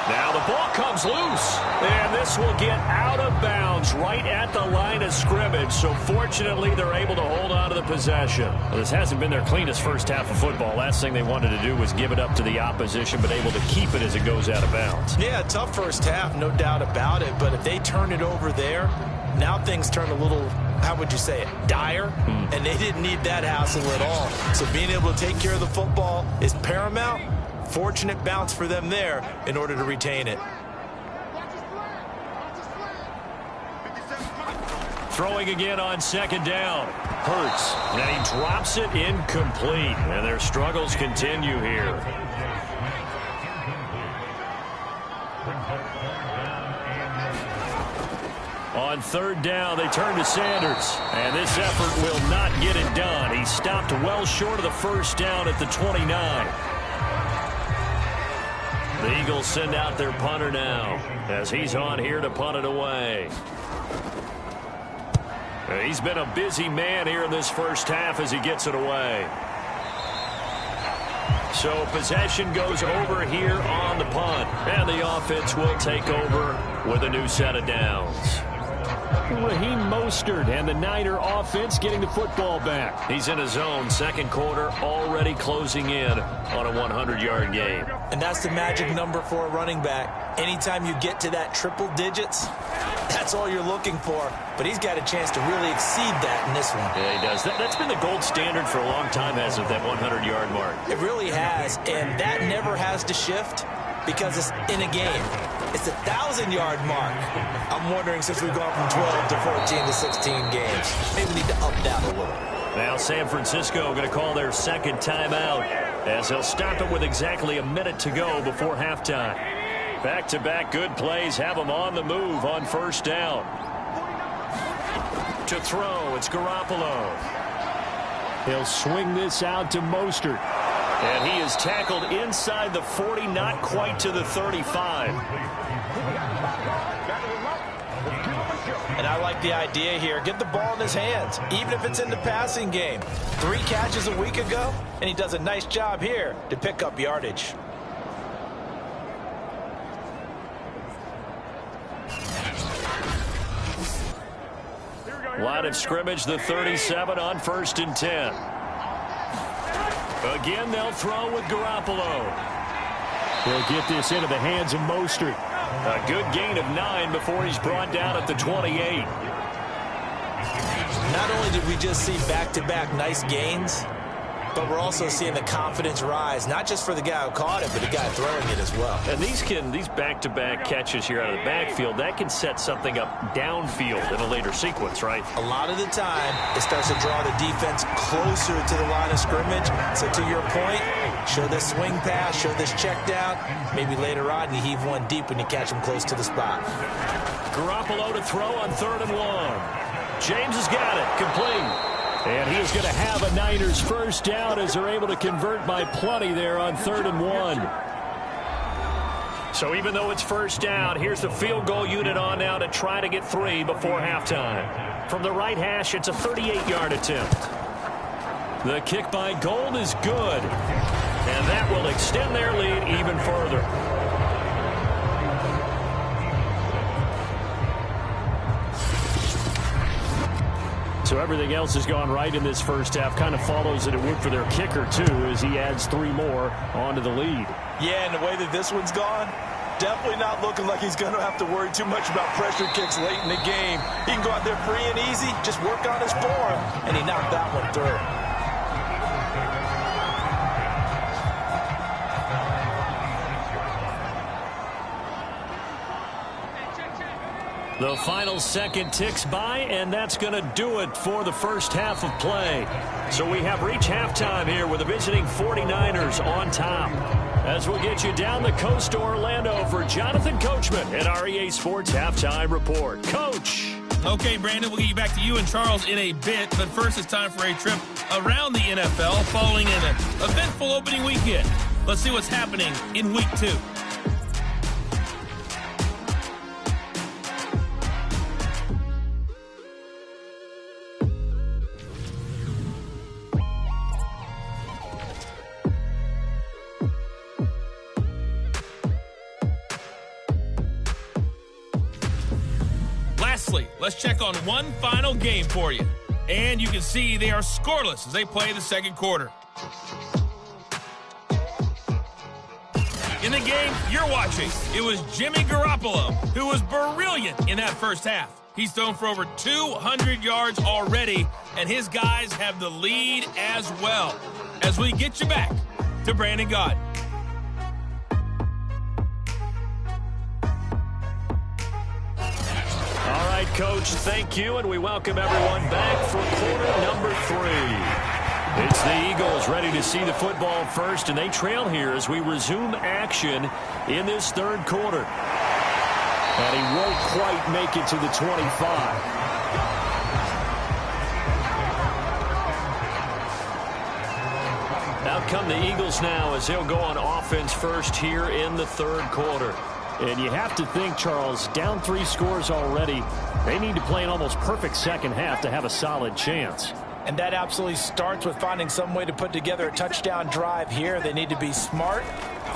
Now the ball comes loose, and this will get out of bounds right at the line of scrimmage. So fortunately, they're able to hold on to the possession. Well, this hasn't been their cleanest first half of football. Last thing they wanted to do was give it up to the opposition, but able to keep it as it goes out of bounds. Yeah, tough first half, no doubt about it. But if they turn it over there, now things turn a little, how would you say it, dire? And they didn't need that hassle at all. So being able to take care of the football is paramount. Fortunate bounce for them there in order to retain it. Throwing again on 2nd down. Hurts. And he drops it incomplete. And their struggles continue here. On 3rd down, they turn to Sanders. And this effort will not get it done. He stopped well short of the first down at the 29. The Eagles send out their punter now as he's on here to punt it away. He's been a busy man here in this first half as he gets it away. So possession goes over here on the punt. And the offense will take over with a new set of downs. Raheem Mostert and the Niner offense getting the football back. He's in his zone. Second quarter already closing in on a 100-yard game. And that's the magic number for a running back. Anytime you get to that triple digits, that's all you're looking for. But he's got a chance to really exceed that in this one. Yeah, he does. That's been the gold standard for a long time, hasn't it, that 100-yard mark? It really has, and that never has to shift because it's in a game. It's the 1,000-yard mark. I'm wondering, since we've gone from 12 to 14 to 16 games, maybe we need to up that a little. Now San Francisco going to call their second timeout as they'll stop it with exactly a minute to go before halftime. Back-to-back good plays have them on the move on first down. To throw, it's Garoppolo. He'll swing this out to Mostert. And he is tackled inside the 40, not quite to the 35. And I like the idea here. Get the ball in his hands, even if it's in the passing game. 3 catches a week ago, and he does a nice job here to pick up yardage. Line of scrimmage, the 37 on 1st and 10. Again, they'll throw with Garoppolo. He'll get this into the hands of Mostert. A good gain of 9 before he's brought down at the 28. Not only did we just see back-to-back nice gains, but we're also seeing the confidence rise, not just for the guy who caught it, but the guy throwing it as well. And these back-to-back catches here out of the backfield, that can set something up downfield in a later sequence, right? A lot of the time, it starts to draw the defense closer to the line of scrimmage. So to your point, show this swing pass, show this check down. Maybe later on, you heave one deep when you catch him close to the spot. Garoppolo to throw on 3rd and 1. James has got it, complete. And he is going to have a Niners first down as they're able to convert by plenty there on 3rd and 1. So even though it's first down, here's the field goal unit on now to try to get 3 before halftime. From the right hash, it's a 38-yard attempt. The kick by Gold is good. And that will extend their lead even further. So everything else has gone right in this first half. Kind of follows that it would for their kicker, too, as he adds 3 more onto the lead. Yeah, and the way that this one's gone, definitely not looking like he's going to have to worry too much about pressure kicks late in the game. He can go out there free and easy, just work on his form, and he knocked that one through. The final second ticks by, and that's going to do it for the first half of play. So we have reached halftime here with the visiting 49ers on top. As we'll get you down the coast to Orlando for Jonathan Coachman at our EA Sports Halftime Report. Coach. Okay, Brandon, we'll get you back to you and Charles in a bit, but first it's time for a trip around the NFL following an eventful opening weekend. Let's see what's happening in Week 2. Let's check on one final game for you. And you can see they are scoreless as they play the second quarter. In the game you're watching, it was Jimmy Garoppolo who was brilliant in that first half. He's thrown for over 200 yards already, and his guys have the lead as well. As we get you back to Brandon Gaudin. All right, Coach, thank you, and we welcome everyone back for quarter number 3. It's the Eagles ready to see the football first, and they trail here as we resume action in this third quarter. And he won't quite make it to the 25. Out come the Eagles now as they'll go on offense first here in the third quarter. And you have to think, Charles, down 3 scores already. They need to play an almost perfect second half to have a solid chance. And that absolutely starts with finding some way to put together a touchdown drive here. They need to be smart,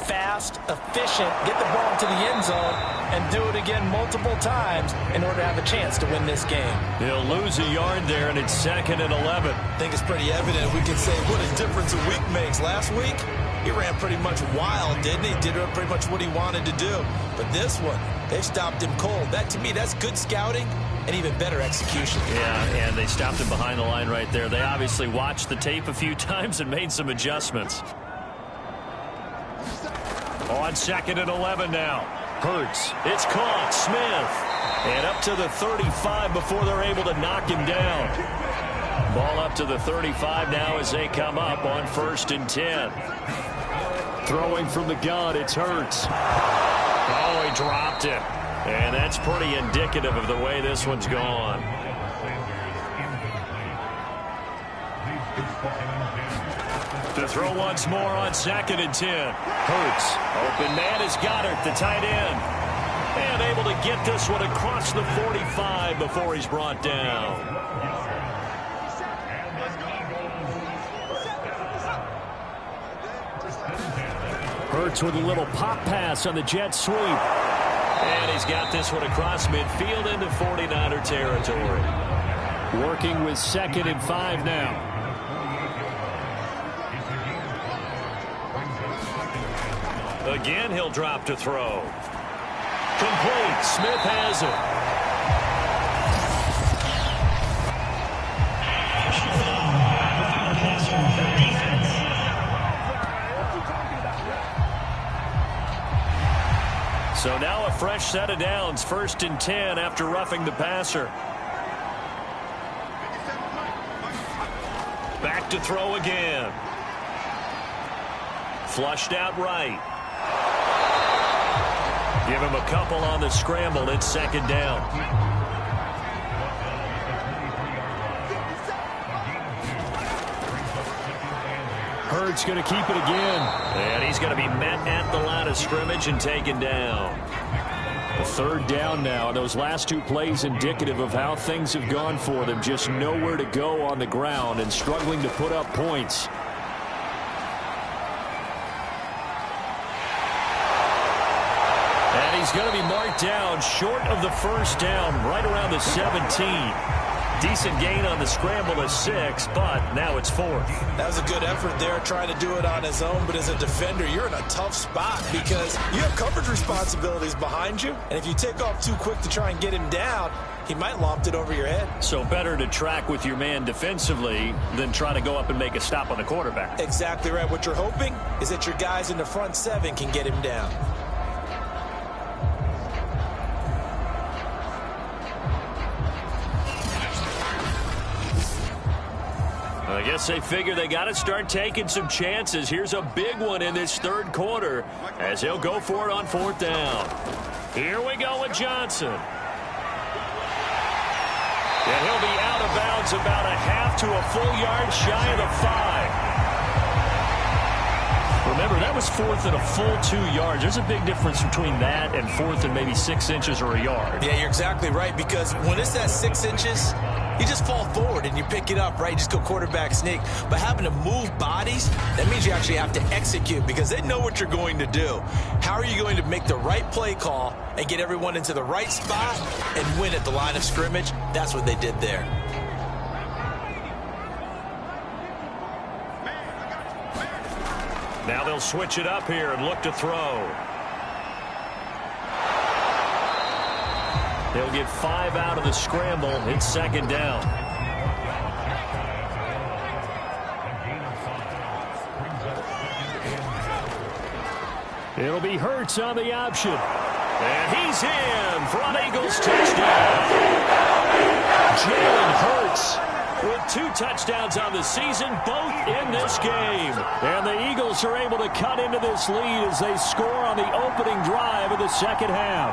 fast, efficient, get the ball into the end zone, and do it again multiple times in order to have a chance to win this game. He'll lose a yard there, and it's 2nd and 11. I think it's pretty evident. We can say what a difference a week makes. Last week, he ran pretty much wild, didn't he? Did pretty much what he wanted to do. But this one, they stopped him cold. That, to me, that's good scouting and even better execution. Yeah, and they stopped him behind the line right there. They obviously watched the tape a few times and made some adjustments. On 2nd and 11 now. Hurts. It's caught. Smith. And up to the 35 before they're able to knock him down. Ball up to the 35 now as they come up on 1st and 10. Throwing from the gun, it's Hurts. Oh, he dropped it. And that's pretty indicative of the way this one's gone. To throw once more on 2nd and 10. Hurts. Open man is Goddard, the tight end. And able to get this one across the 45 before he's brought down. Hurts with a little pop pass on the jet sweep. And he's got this one across midfield into 49er territory. Working with 2nd and 5 now. Again, he'll drop to throw. Complete. Smith has it. So now a fresh set of downs. 1st and 10 after roughing the passer. Back to throw again. Flushed out right. Give him a couple on the scramble. It's 2nd down. Hurts going to keep it again. And he's going to be met at the line of scrimmage and taken down. A 3rd down now. Those last 2 plays indicative of how things have gone for them. Just nowhere to go on the ground and struggling to put up points. And he's going to be marked down short of the 1st down, right around the 17. Decent gain on the scramble of 6, but now it's 4th. That was a good effort there, trying to do it on his own. But as a defender, you're in a tough spot because you have coverage responsibilities behind you. And if you take off too quick to try and get him down, he might loft it over your head. So better to track with your man defensively than try to go up and make a stop on the quarterback. Exactly right. What you're hoping is that your guys in the front 7 can get him down. I guess they figure they got to start taking some chances. Here's a big one in this 3rd quarter as he'll go for it on 4th down. Here we go with Johnson. And he'll be out of bounds about a half to a full yard shy of the 5. Remember, that was 4th and a full 2 yards. There's a big difference between that and 4th and maybe 6 inches or a yard. Yeah, you're exactly right, because when it's that 6 inches, you just fall forward and you pick it up, right? You just go quarterback sneak. But having to move bodies, that means you actually have to execute because they know what you're going to do. How are you going to make the right play call and get everyone into the right spot and win at the line of scrimmage? That's what they did there. Now they'll switch it up here and look to throw. They'll get 5 out of the scramble. It's 2nd down. It'll be Hurts on the option. And he's in for an Eagles touchdown. Jalen Hurts with 2 touchdowns on the season, both in this game. And the Eagles are able to cut into this lead as they score on the opening drive of the 2nd half.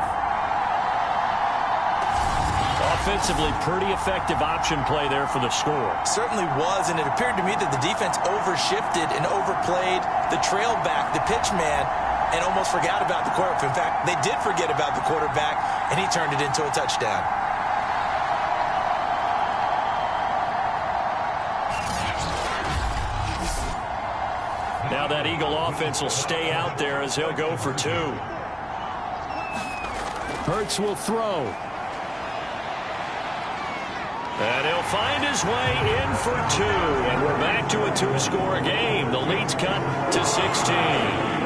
Offensively, pretty effective option play there for the score. Certainly was, and it appeared to me that the defense overshifted and overplayed the trail back, the pitch man, and almost forgot about the quarterback. In fact, they did forget about the quarterback, and he turned it into a touchdown. Now that Eagle offense will stay out there as he'll go for 2. Hurts will throw. And he'll find his way in for 2. And we're back to a 2-score game. The lead's cut to 16.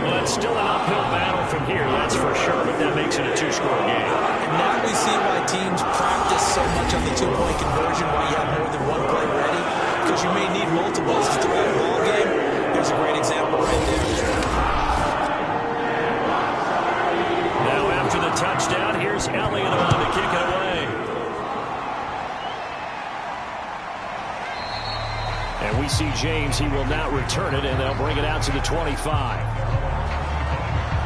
Well, it's still an uphill battle from here, that's for sure, but that makes it a 2-score game. And now we see why teams practice so much on the 2-point conversion, why you have more than one play ready, because you may need multiples throughout a ball game. There's a great example right there. Now after the touchdown, here's Elliott on to kick it away. And we see James, he will not return it, and they'll bring it out to the 25.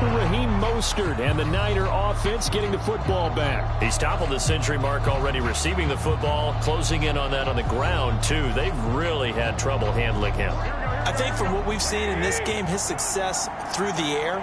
Raheem Mostert and the Niner offense getting the football back. He's toppled the century mark already receiving the football, closing in on that on the ground, too. They've really had trouble handling him. I think from what we've seen in this game, his success through the air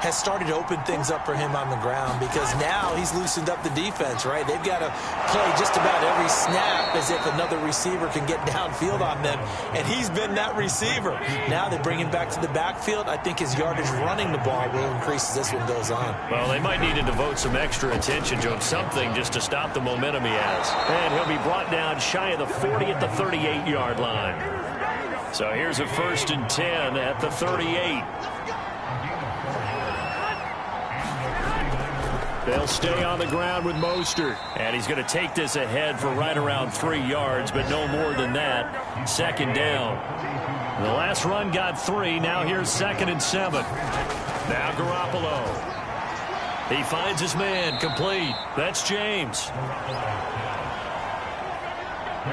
has started to open things up for him on the ground, because now he's loosened up the defense, right? They've got to play just about every snap as if another receiver can get downfield on them, and he's been that receiver. Now they bring him back to the backfield. I think his yardage running the ball will increase as this one goes on. Well, they might need to devote some extra attention to him, something just to stop the momentum he has. And he'll be brought down shy of the 40 at the 38-yard line. So here's a 1st and 10 at the 38. They'll stay on the ground with Mostert. And he's going to take this ahead for right around 3 yards, but no more than that. 2nd down. The last run got 3. Now here's 2nd and 7. Now Garoppolo. He finds his man, complete. That's James.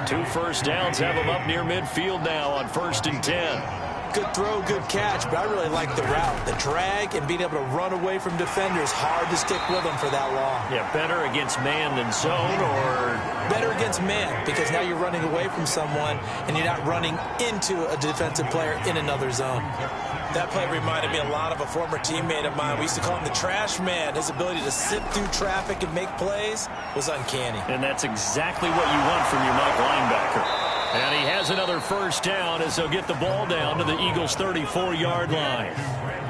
2 first downs have him up near midfield now on 1st and 10. Good throw, good catch, but I really like the route. The drag and being able to run away from defenders, hard to stick with them for that long. Yeah, better against man than zone, or? Better against man, because now you're running away from someone and you're not running into a defensive player in another zone. That play reminded me a lot of a former teammate of mine. We used to call him the trash man. His ability to sift through traffic and make plays was uncanny. And that's exactly what you want from your Mike linebacker. And he has another 1st down as they'll get the ball down to the Eagles' 34-yard line.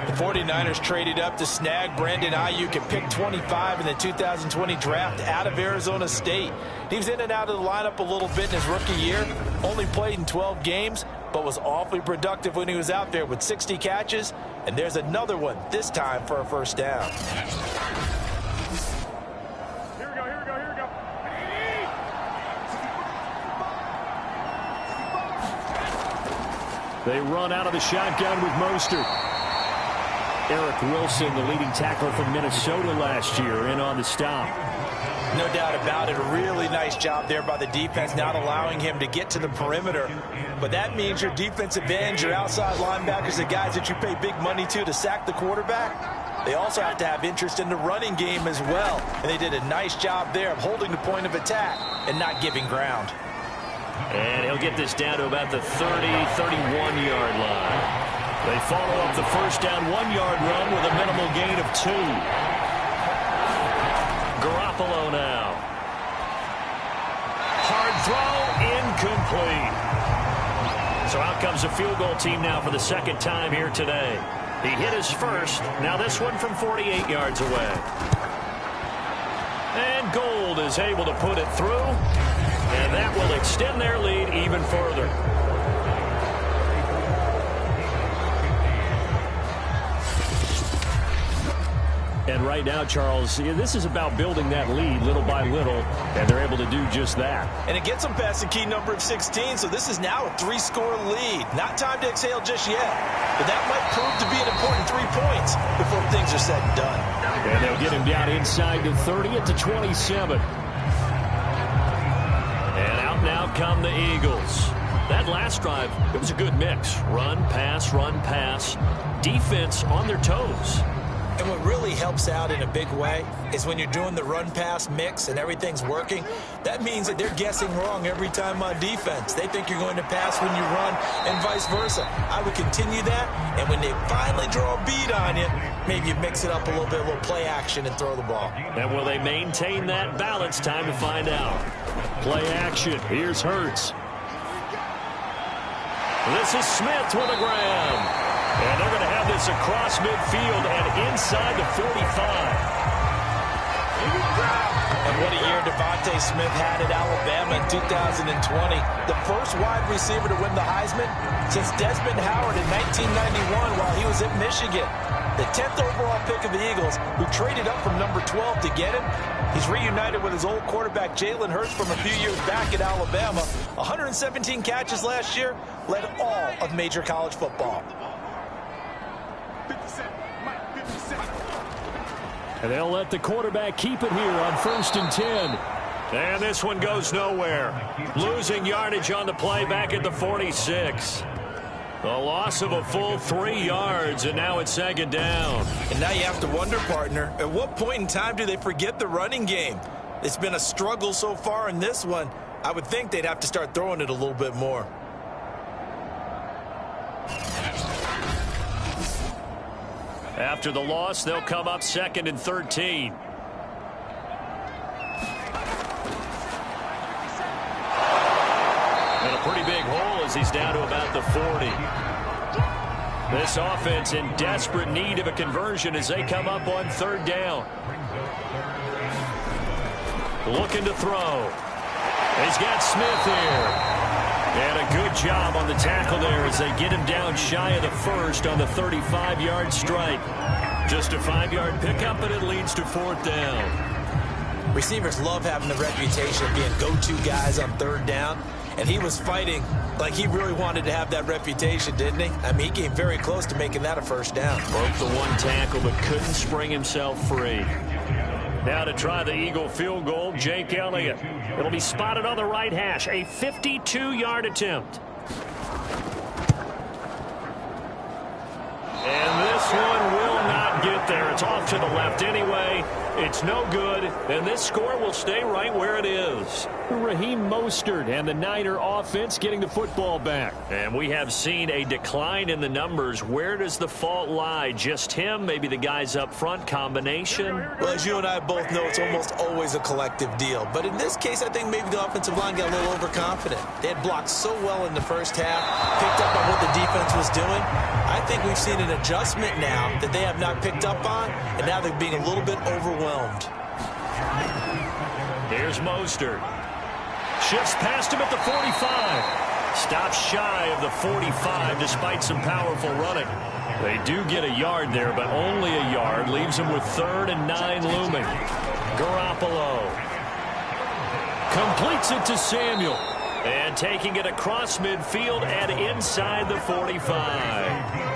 The 49ers traded up to snag Brandon Ayuk at pick 25 in the 2020 draft out of Arizona State. He was in and out of the lineup a little bit in his rookie year, only played in 12 games, but was awfully productive when he was out there with 60 catches. And there's another one, this time for a 1st down. They run out of the shotgun with Mostert. Eric Wilson, the leading tackler from Minnesota last year, in on the stop. No doubt about it. A really nice job there by the defense, not allowing him to get to the perimeter. But that means your defensive ends, your outside linebackers, the guys that you pay big money to sack the quarterback, they also have to have interest in the running game as well. And they did a nice job there of holding the point of attack and not giving ground. And he'll get this down to about the 31-yard line. They follow up the 1st down 1-yard run with a minimal gain of 2. Garoppolo now. Hard throw, incomplete. So out comes the field goal team now for the 2nd time here today. He hit his first. Now this one from 48 yards away. And Gold is able to put it through. And that will extend their lead even further. And right now, Charles, this is about building that lead little by little, and they're able to do just that. And it gets them past the key number of 16, so this is now a 3-score lead. Not time to exhale just yet, but that might prove to be an important 3 points before things are said and done. And they'll get him down inside the 30 at the 27. And out now come the Eagles. That last drive, it was a good mix. Run, pass, defense on their toes. And what really helps out in a big way is when you're doing the run-pass mix and everything's working, that means that they're guessing wrong every time on defense. They think you're going to pass when you run and vice versa. I would continue that, and when they finally draw a bead on you, maybe you mix it up a little bit, a little play action and throw the ball. And will they maintain that balance? Time to find out. Play action. Here's Hurts. This is Smith with a grab. And they're going to have this across midfield and inside the 45. And what a year Devontae Smith had at Alabama in 2020. The first wide receiver to win the Heisman since Desmond Howard in 1991 while he was at Michigan. The 10th overall pick of the Eagles, who traded up from number 12 to get him. He's reunited with his old quarterback Jalen Hurts from a few years back at Alabama. 117 catches last year, led all of major college football. 50 Cent, Mike, 50 Cent. And they'll let the quarterback keep it here on 1st and 10. And this one goes nowhere. Losing yardage on the play back at the 46. The loss of a full 3 yards, and now it's 2nd down. And now you have to wonder, partner, at what point in time do they forget the running game? It's been a struggle so far in this one. I would think they'd have to start throwing it a little bit more. After the loss, they'll come up 2nd and 13. And a pretty big hole as he's down to about the 40. This offense in desperate need of a conversion as they come up on 3rd down. Looking to throw. He's got Smith here. And a good job on the tackle there as they get him down shy of the 1st on the 35-yard strike. Just a 5-yard pickup, but it leads to 4th down. Receivers love having the reputation of being go-to guys on 3rd down. And he was fighting like he really wanted to have that reputation, didn't he? I mean, he came very close to making that a 1st down. Broke the one tackle, but couldn't spring himself free. Now to try the Eagle field goal, Jake Elliott. It'll be spotted on the right hash. A 52-yard attempt. And this one will not get there. It's off to the left anyway. It's no good, and this score will stay right where it is. Raheem Mostert and the Niner offense getting the football back. And we have seen a decline in the numbers. Where does the fault lie? Just him? Maybe the guys up front? Combination? Well, as you and I both know, it's almost always a collective deal. But in this case, I think maybe the offensive line got a little overconfident. They had blocked so well in the first half, picked up on what the defense was doing. I think we've seen an adjustment now that they have not picked up on, and now they're being a little bit overwhelmed. Here's Mostert. Shifts past him at the 45. Stops shy of the 45 despite some powerful running. They do get a yard there, but only a yard. Leaves him with 3rd and 9 looming. Garoppolo completes it to Samuel. And taking it across midfield and inside the 45.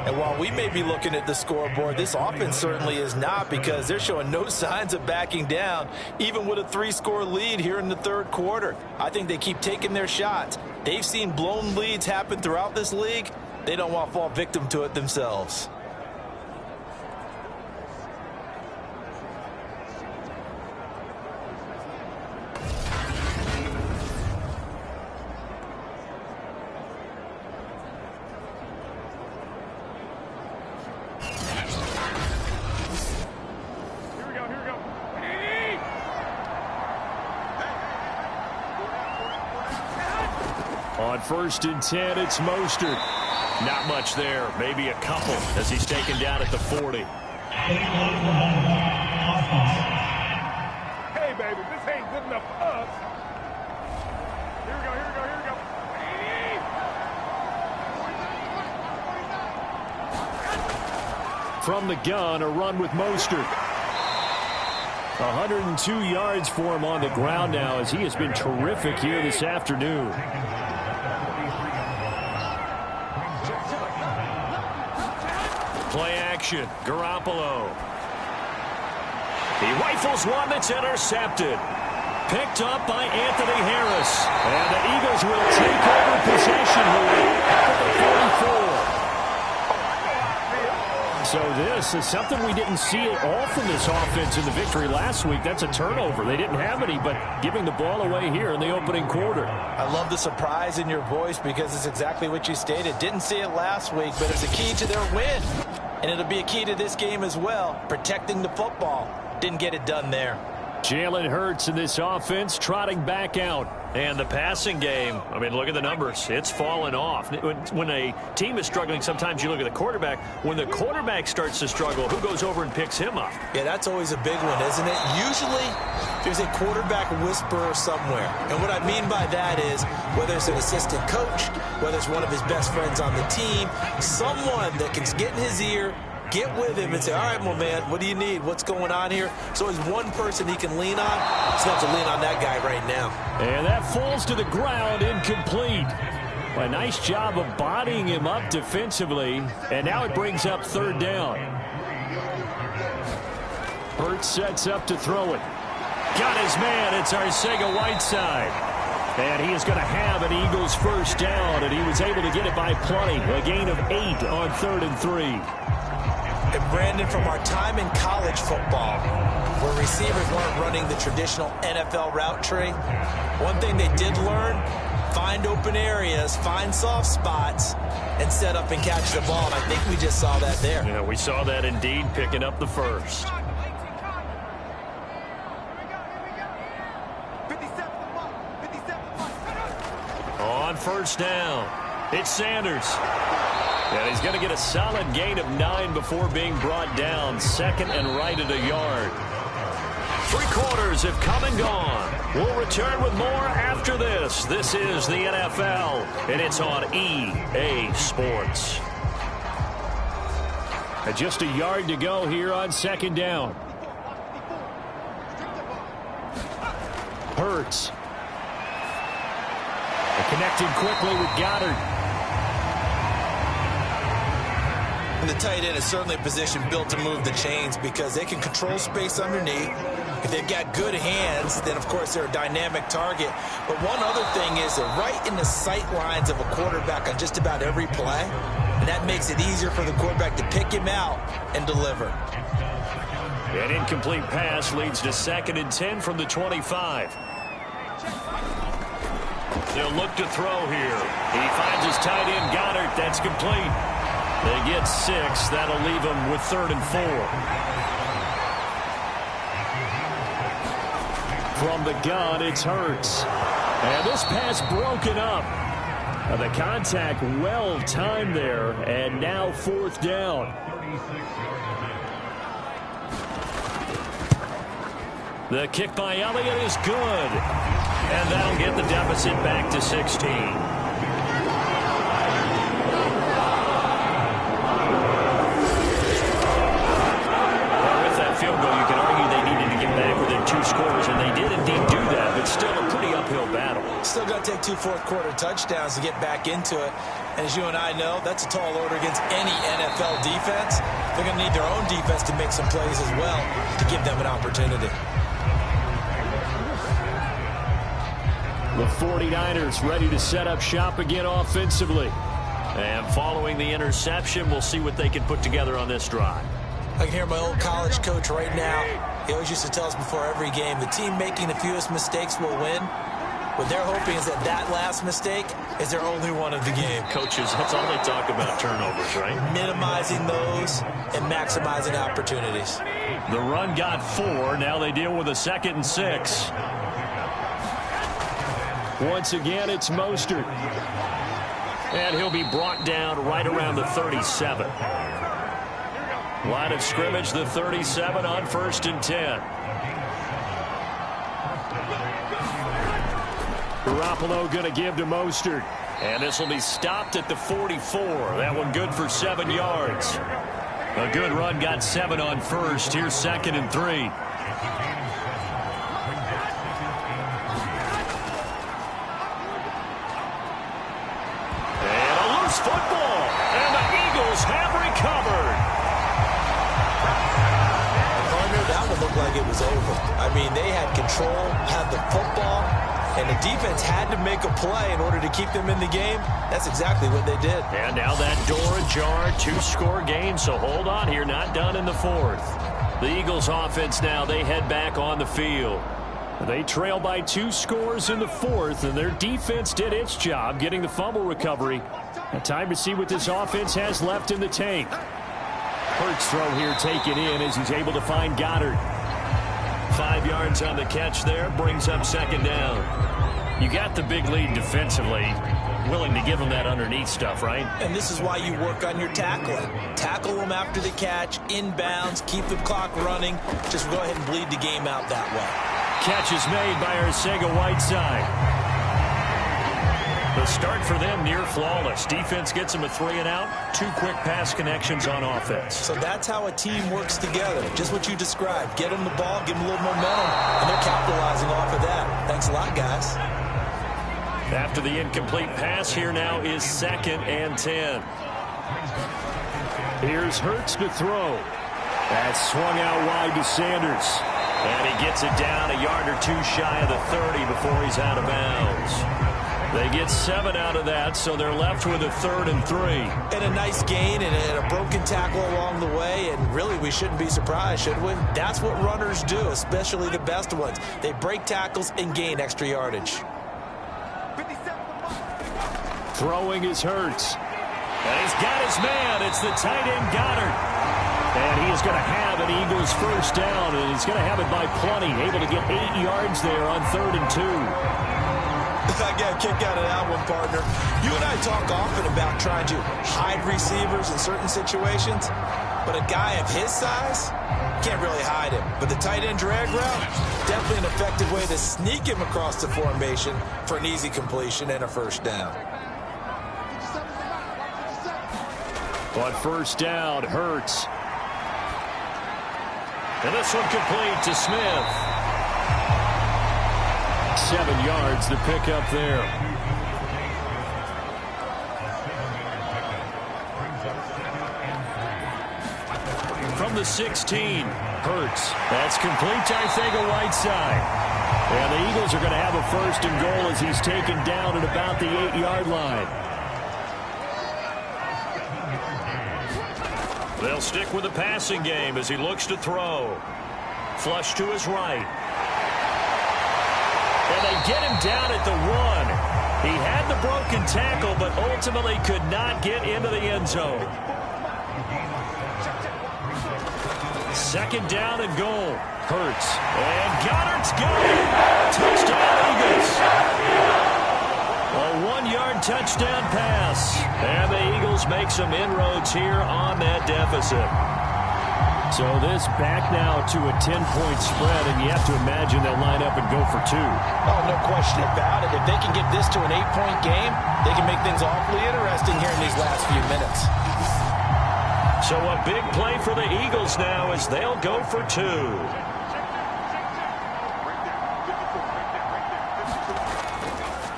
And while we may be looking at the scoreboard, this offense certainly is not, because they're showing no signs of backing down, even with a 3-score lead here in the 3rd quarter. I think they keep taking their shots. They've seen blown leads happen throughout this league. They don't want to fall victim to it themselves. On 1st and 10, it's Mostert. Not much there, maybe a couple as he's taken down at the 40. Hey, baby, this ain't good enough for us. Here we go, here we go, here we go. From the gun, a run with Mostert. 102 yards for him on the ground now as he has been terrific here this afternoon. Play action. Garoppolo. He rifles one that's intercepted. Picked up by Anthony Harris. And the Eagles will take over possession here at the 44. So this is something we didn't see at all from this offense in the victory last week. That's a turnover. They didn't have any, but giving the ball away here in the opening quarter. I love the surprise in your voice because it's exactly what you stated. Didn't see it last week, but it's a key to their win. And it'll be a key to this game as well, protecting the football. Didn't get it done there. Jalen Hurts in this offense trotting back out. And the passing game, I mean, look at the numbers. It's fallen off. When a team is struggling, sometimes you look at the quarterback. When the quarterback starts to struggle, who goes over and picks him up? Yeah, that's always a big one, isn't it? Usually, there's a quarterback whisperer somewhere. And what I mean by that is, whether it's an assistant coach, whether it's one of his best friends on the team, someone that can get in his ear, get with him and say, all right, my man, what do you need? What's going on here? So there's one person he can lean on. He's going to have to lean on that guy right now. And that falls to the ground, incomplete. A nice job of bodying him up defensively. And now it brings up third down. Hurts sets up to throw it. Got his man. It's Arcega-Whiteside. And he is going to have an Eagles first down, and he was able to get it by plenty. A gain of 8 on 3rd and 3. And Brandon, from our time in college football, where receivers weren't running the traditional NFL route tree, one thing they did learn, find open areas, find soft spots, and set up and catch the ball. And I think we just saw that there. Yeah, we saw that indeed, picking up the first. On first down, it's Sanders. And he's going to get a solid gain of 9 before being brought down. 2nd and right at a yard. 3 quarters have come and gone. We'll return with more after this. This is the NFL, and it's on EA Sports. And just a yard to go here on 2nd down. Hurts. Connected quickly with Goddard. And the tight end is certainly a position built to move the chains because they can control space underneath. If they've got good hands, then, of course, they're a dynamic target. But one other thing is they're right in the sight lines of a quarterback on just about every play. And that makes it easier for the quarterback to pick him out and deliver. An incomplete pass leads to 2nd and 10 from the 25. They'll look to throw here. He finds his tight end, Goddard. That's complete. They get 6. That'll leave them with 3rd and 4. From the gun, it's Hurts. And this pass broken up. The contact well timed there. And now 4th down. The kick by Elliott is good. And that'll get the deficit back to 16. Field goal, you can argue they needed to get back within 2 scores, and they did indeed do that, but still a pretty uphill battle. Still got to take 2 fourth-quarter touchdowns to get back into it. And as you and I know, that's a tall order against any NFL defense. They're going to need their own defense to make some plays as well to give them an opportunity. The 49ers ready to set up shop again offensively. And following the interception, we'll see what they can put together on this drive. I can hear my old college coach right now. He always used to tell us before every game, the team making the fewest mistakes will win. What they're hoping is that last mistake is their only one of the game. Coaches, that's all they talk about, turnovers, right? Minimizing those and maximizing opportunities. The run got 4. Now they deal with a 2nd and 6. Once again, it's Mostert. And he'll be brought down right around the 37. Line of scrimmage, the 37 on 1st and 10. Garoppolo going to give to Mostert. And this will be stopped at the 44. That one good for 7 yards. A good run, got 7 on 1st. Here's 2nd and 3. And a loose football. And the Eagles have recovered. That one looked like it was over. I mean, they had control, had the football, and the defense had to make a play in order to keep them in the game. That's exactly what they did. And now that door ajar, 2-score game, so hold on here, not done in the 4th. The Eagles offense now, they head back on the field. They trail by 2 scores in the 4th, and their defense did its job getting the fumble recovery. Now time to see what this offense has left in the tank. Hurts throw here taken in as he's able to find Goddard. 5 yards on the catch there, brings up 2nd down. You got the big lead defensively. Willing to give them that underneath stuff, right? And this is why you work on your tackling. Tackle them after the catch, inbounds, keep the clock running. Just go ahead and bleed the game out that way. Catch is made by Arcega-Whiteside. The start for them near flawless. Defense gets them a 3 and out. 2 quick pass connections on offense. So that's how a team works together. Just what you described. Get them the ball, give them a little momentum, and they're capitalizing off of that. Thanks a lot, guys. After the incomplete pass, here now is 2nd and 10. Here's Hurts to throw. That's swung out wide to Sanders. And he gets it down a yard or 2 shy of the 30 before he's out of bounds. They get 7 out of that, so they're left with a 3rd and 3. And a nice gain and a broken tackle along the way, and really we shouldn't be surprised, should we? That's what runners do, especially the best ones. They break tackles and gain extra yardage. Throwing is Hurts. And he's got his man. It's the tight end Goddard. And he is going to have an Eagles first down, and he's going to have it by plenty. Able to get 8 yards there on 3rd and 2. I got a kick out of that one, partner. You and I talk often about trying to hide receivers in certain situations, but a guy of his size can't really hide him. But the tight end drag route, definitely an effective way to sneak him across the formation for an easy completion and a first down. On first down, Hurts. And this one complete to Smith. 7 yards to pick up there. From the 16, Hurts. That's complete to Arcega-Whiteside. And the Eagles are going to have a 1st and goal as he's taken down at about the 8-yard line. They'll stick with the passing game as he looks to throw. Flush to his right. And they get him down at the 1. He had the broken tackle, but ultimately could not get into the end zone. 2nd down and goal. Hurts. And Goddard's got it. Touchdown, Eagles. A 1-yard touchdown pass. And the Eagles make some inroads here on that deficit. So this back now to a 10-point spread, and you have to imagine they'll line up and go for 2. Oh, no question about it. If they can get this to an 8-point game, they can make things awfully interesting here in these last few minutes. So a big play for the Eagles now as they'll go for 2.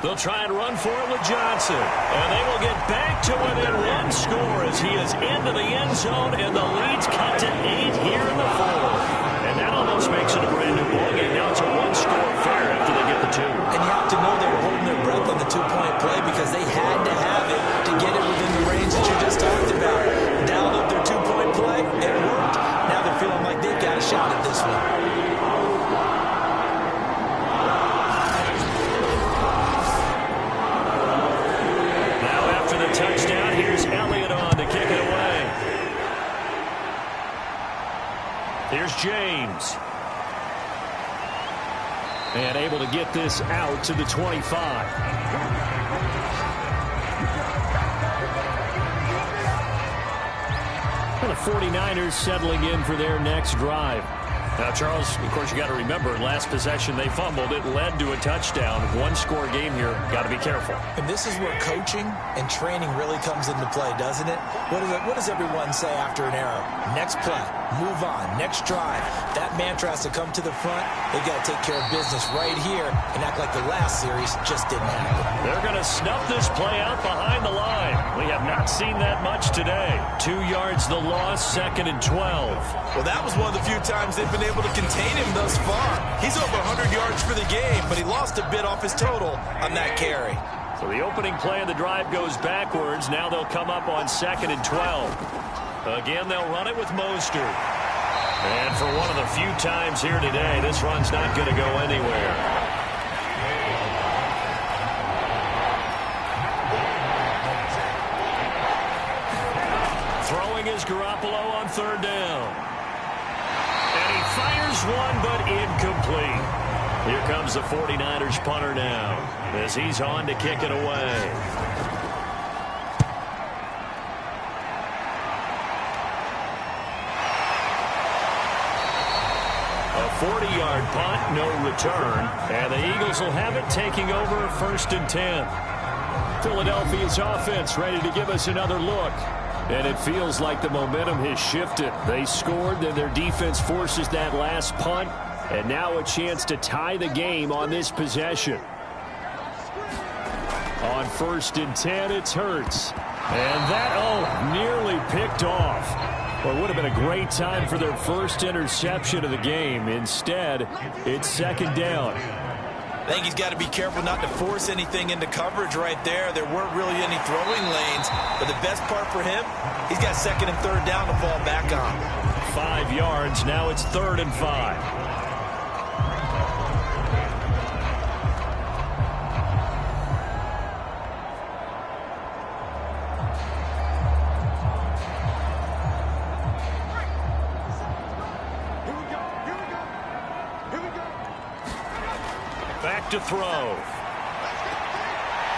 They'll try and run for it with Johnson. And they will get back to within 1 score as he is into the end zone, and the lead's cut to 8 here in the 4th. And that almost makes it a brand new ballgame. Now it's a 1-score affair after they get the 2. And you have to know they were holding their breath on the 2-point play because they had to have it to get it within the range that you just talked about. Dialed up their 2-point play. It worked. Now they're feeling like they've got a shot at this one. Touchdown. Here's Elliott on to kick it away. Here's James. And able to get this out to the 25. And the 49ers settling in for their next drive. Now, Charles, of course, you got to remember, last possession they fumbled. It led to a touchdown. 1-score game here. Got to be careful. And this is where coaching and training really comes into play, doesn't it? What does everyone say after an error? Next play, move on, next drive. That mantra has to come to the front. They've got to take care of business right here and act like the last series just didn't happen. They're going to snuff this play out behind the line. We have not seen that much today. 2 yards the loss, 2nd and 12. Well, that was one of the few times they've been able to contain him thus far. He's over 100 yards for the game, but he lost a bit off his total on that carry. So the opening play of the drive goes backwards. Now they'll come up on 2nd and 12. Again, they'll run it with Mostert. And for one of the few times here today, this run's not going to go anywhere. Throwing is Garoppolo on 3rd down. And he fires one, but incomplete. Here comes the 49ers punter now as he's on to kick it away. A 40-yard punt, no return, and the Eagles will have it taking over 1st and 10. Philadelphia's offense ready to give us another look. And it feels like the momentum has shifted. They scored, then their defense forces that last punt, and now a chance to tie the game on this possession. On 1st and 10, it's Hurts. And that, nearly picked off. Well, it would have been a great time for their first interception of the game. Instead, it's 2nd down. I think he's got to be careful not to force anything into coverage right there. There weren't really any throwing lanes, but the best part for him, he's got 2nd and 3rd down to fall back on. 5 yards, now it's 3rd and 5. To throw.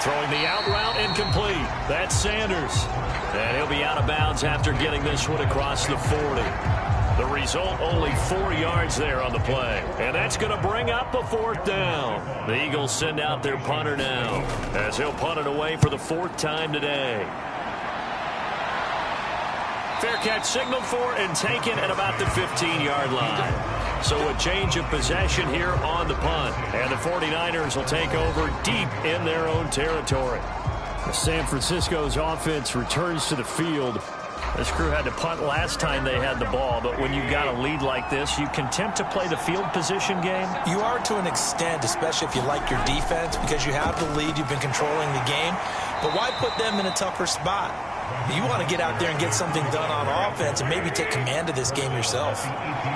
Throwing the out route incomplete. That's Sanders. And he'll be out of bounds after getting this one across the 40. The result, only 4 yards there on the play. And that's going to bring up a 4th down. The Eagles send out their punter now as he'll punt it away for the 4th time today. Fair catch signaled for and taken at about the 15-yard line. So a change of possession here on the punt. And the 49ers will take over deep in their own territory. San Francisco's offense returns to the field. This crew had to punt last time they had the ball, but when you've got a lead like this, you can tempt to play the field position game. You are to an extent, especially if you like your defense, because you have the lead, you've been controlling the game. But why put them in a tougher spot? You want to get out there and get something done on offense and maybe take command of this game yourself.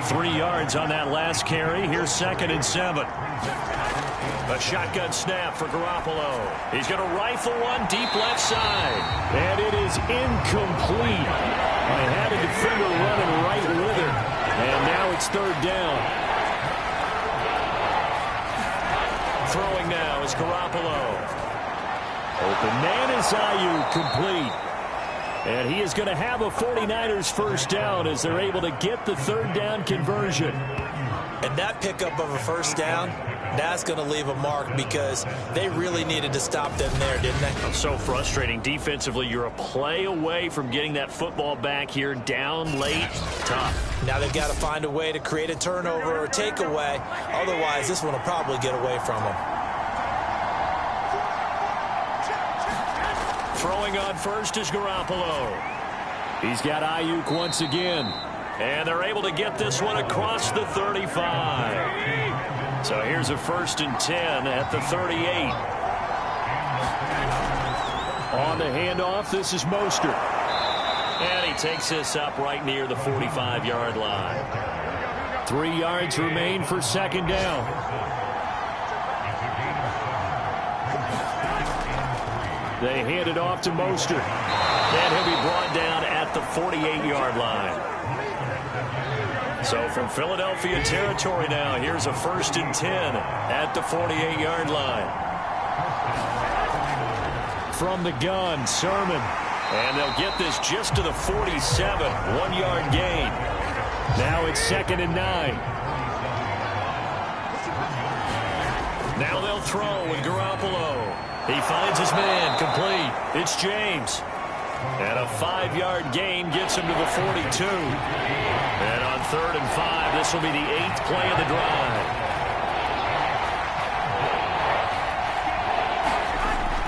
3 yards on that last carry. Here's 2nd and 7. A shotgun snap for Garoppolo. He's going to rifle one deep left side. And it is incomplete. I had a defender running right with it. And now it's 3rd down. Throwing now is Garoppolo. Open man is Ayuk, complete. And he is going to have a 49ers 1st down as they're able to get the 3rd down conversion. And that pickup of a 1st down, that's going to leave a mark because they really needed to stop them there, didn't they? So frustrating. Defensively, you're a play away from getting that football back here down late. Tough. Now they've got to find a way to create a turnover or takeaway. Otherwise, this one will probably get away from them. Throwing on 1st is Garoppolo. He's got Ayuk once again. And they're able to get this one across the 35. So here's a 1st and 10 at the 38. On the handoff, this is Mostert. And he takes this up right near the 45-yard line. 3 yards remain for 2nd down. They hand it off to Mostert. And he'll be brought down at the 48-yard line. So from Philadelphia territory now, here's a 1st and 10 at the 48-yard line. From the gun, Sermon. And they'll get this just to the 47, 1-yard gain. Now it's 2nd and 9. Now they'll throw with Garoppolo. He finds his man, complete. It's James. And a 5-yard gain gets him to the 42. And on 3rd and 5, this will be the 8th play of the drive.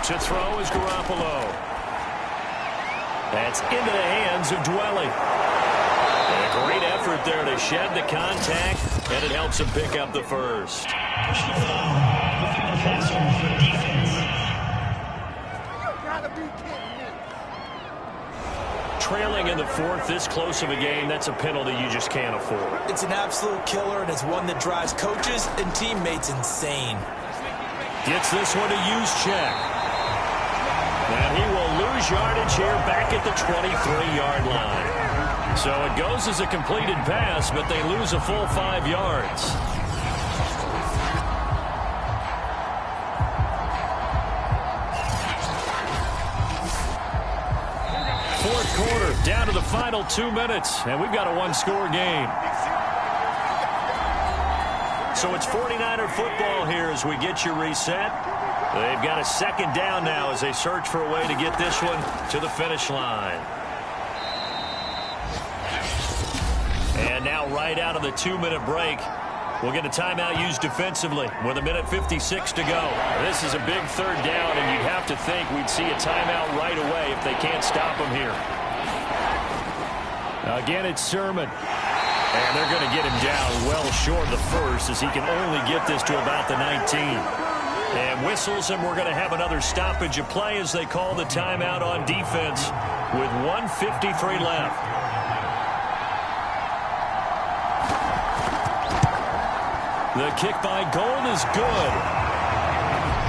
To throw is Garoppolo. That's into the hands of Dwelly. And a great effort there to shed the contact, and it helps him pick up the 1st. Trailing in the 4th, this close of a game, that's a penalty you just can't afford. It's an absolute killer, and it's one that drives coaches and teammates insane. Gets this one to Juszczyk. And he will lose yardage here back at the 23-yard line. So it goes as a completed pass, but they lose a full 5 yards. fourth quarter, down to the final 2 minutes, and we've got a one-score game. So it's 49er football here as we get you reset. They've got a second down now as they search for a way to get this one to the finish line. And now right out of the 2-minute break, we'll get a timeout used defensively with 1:56 to go. This is a big third down, and you'd have to think we'd see a timeout right away if they can't stop them here. Again, it's Sermon. And they're going to get him down well short of the first as he can only get this to about the 19. And whistles, and we're going to have another stoppage of play as they call the timeout on defense with 1:53 left. The kick by Gold is good.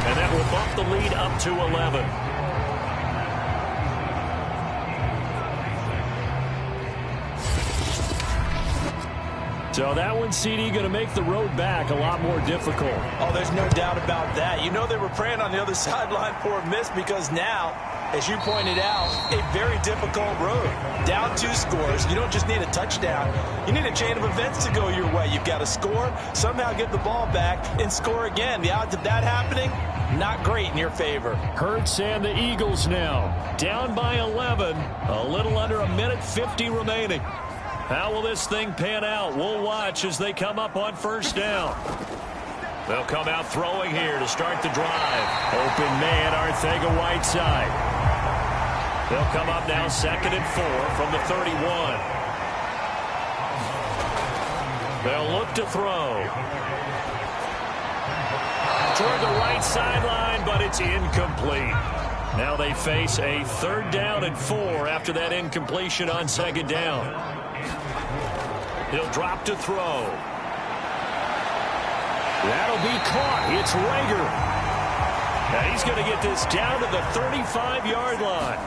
And that will bump the lead up to 11. So that one, CD, going to make the road back a lot more difficult. Oh, there's no doubt about that. You know they were praying on the other sideline for a miss because now, as you pointed out, a very difficult road. Down 2 scores. You don't just need a touchdown. You need a chain of events to go your way. You've got to score, somehow get the ball back, and score again. The odds of that happening, not great in your favor. Hurts and the Eagles now. Down by 11. A little under 1:50 remaining. How will this thing pan out? We'll watch as they come up on first down. They'll come out throwing here to start the drive. Open man, Arcega-Whiteside. They'll come up now 2nd and 4 from the 31. They'll look to throw. Toward the right sideline, but it's incomplete. Now they face a 3rd down and 4 after that incompletion on 2nd down. He'll drop to throw. That'll be caught. It's Rager. And he's going to get this down to the 35-yard line.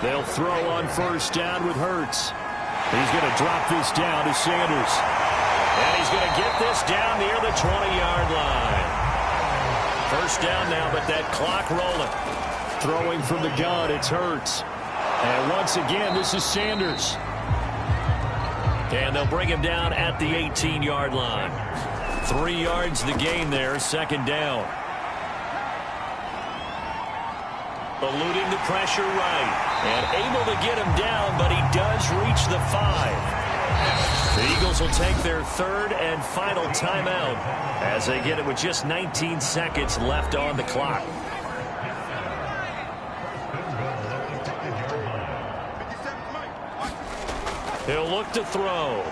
They'll throw on first down with Hurts. He's going to drop this down to Sanders. And he's going to get this down near the 20-yard line. First down now, but that clock rolling. Throwing from the gun, it's Hurts. And once again, this is Sanders. And they'll bring him down at the 18-yard line. 3 yards the gain there, 2nd down. Eluding the pressure right. And able to get him down, but he does reach the 5. The Eagles will take their 3rd and final timeout as they get it with just 19 seconds left on the clock. He'll look to throw.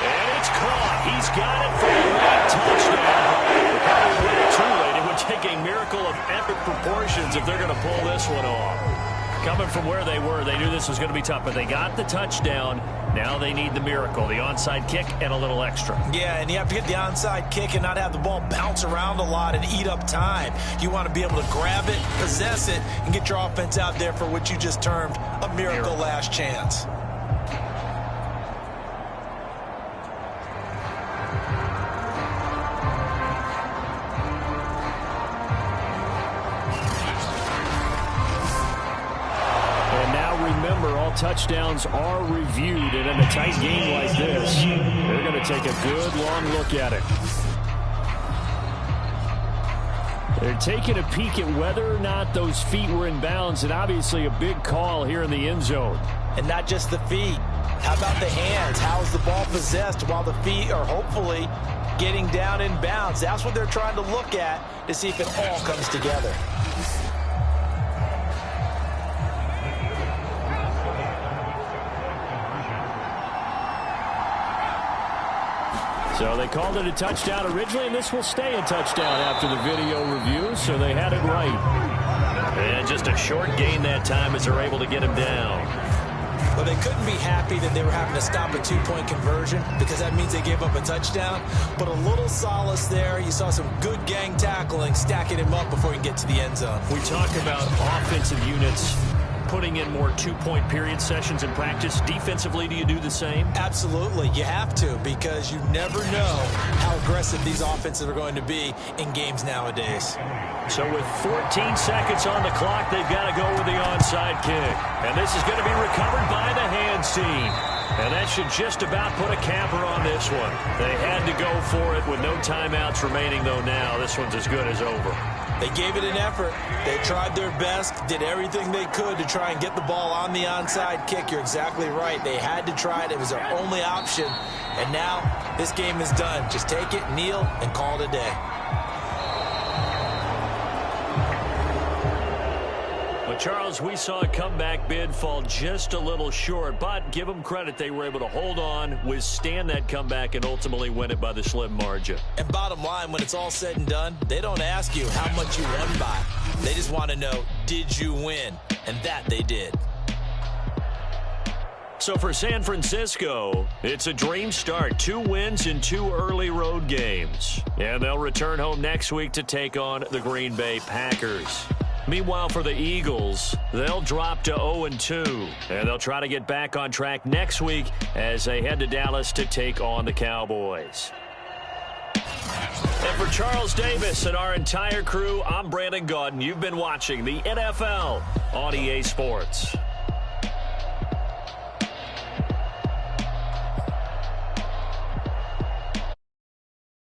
And it's caught. He's got it for a late touchdown. Probably a little too late. It would take a miracle of epic proportions if they're going to pull this one off. Coming from where they were, they knew this was going to be tough, but they got the touchdown. Now they need the miracle, the onside kick and a little extra. Yeah, and you have to get the onside kick and not have the ball bounce around a lot and eat up time. You want to be able to grab it, possess it, and get your offense out there for what you just termed a miracle last chance. Touchdowns are reviewed, and in a tight game like this, they're going to take a good long look at it. They're taking a peek at whether or not those feet were in bounds, and obviously a big call here in the end zone. And not just the feet. How about the hands? How is the ball possessed while the feet are hopefully getting down in bounds? That's what they're trying to look at to see if it all comes together. So they called it a touchdown originally, and this will stay a touchdown after the video review, so they had it right. And just a short gain that time as they're able to get him down. Well, they couldn't be happy that they were having to stop a 2-point conversion because that means they gave up a touchdown. But a little solace there. You saw some good gang tackling, stacking him up before he can get to the end zone. We talk about offensive units putting in more two-point period sessions in practice. Defensively, do you do the same? Absolutely. You have to, because you never know how aggressive these offenses are going to be in games nowadays. So with 14 seconds on the clock, they've got to go with the onside kick. And this is going to be recovered by the hands team. And that should just about put a capper on this one. They had to go for it with no timeouts remaining, though now this one's as good as over. They gave it an effort. They tried their best, did everything they could to try and get the ball on the onside kick. You're exactly right. They had to try it. It was their only option. And now this game is done. Just take it, kneel, and call it a day. But, Charles, we saw a comeback bid fall just a little short, but give them credit. They were able to hold on, withstand that comeback, and ultimately win it by the slim margin. And bottom line, when it's all said and done, they don't ask you how much you won by. They just want to know, did you win? And that they did. So for San Francisco, it's a dream start. 2 wins in 2 early road games. And they'll return home next week to take on the Green Bay Packers. Meanwhile, for the Eagles, they'll drop to 0-2, and they'll try to get back on track next week as they head to Dallas to take on the Cowboys. And for Charles Davis and our entire crew, I'm Brandon Gaudin. You've been watching the NFL on EA Sports.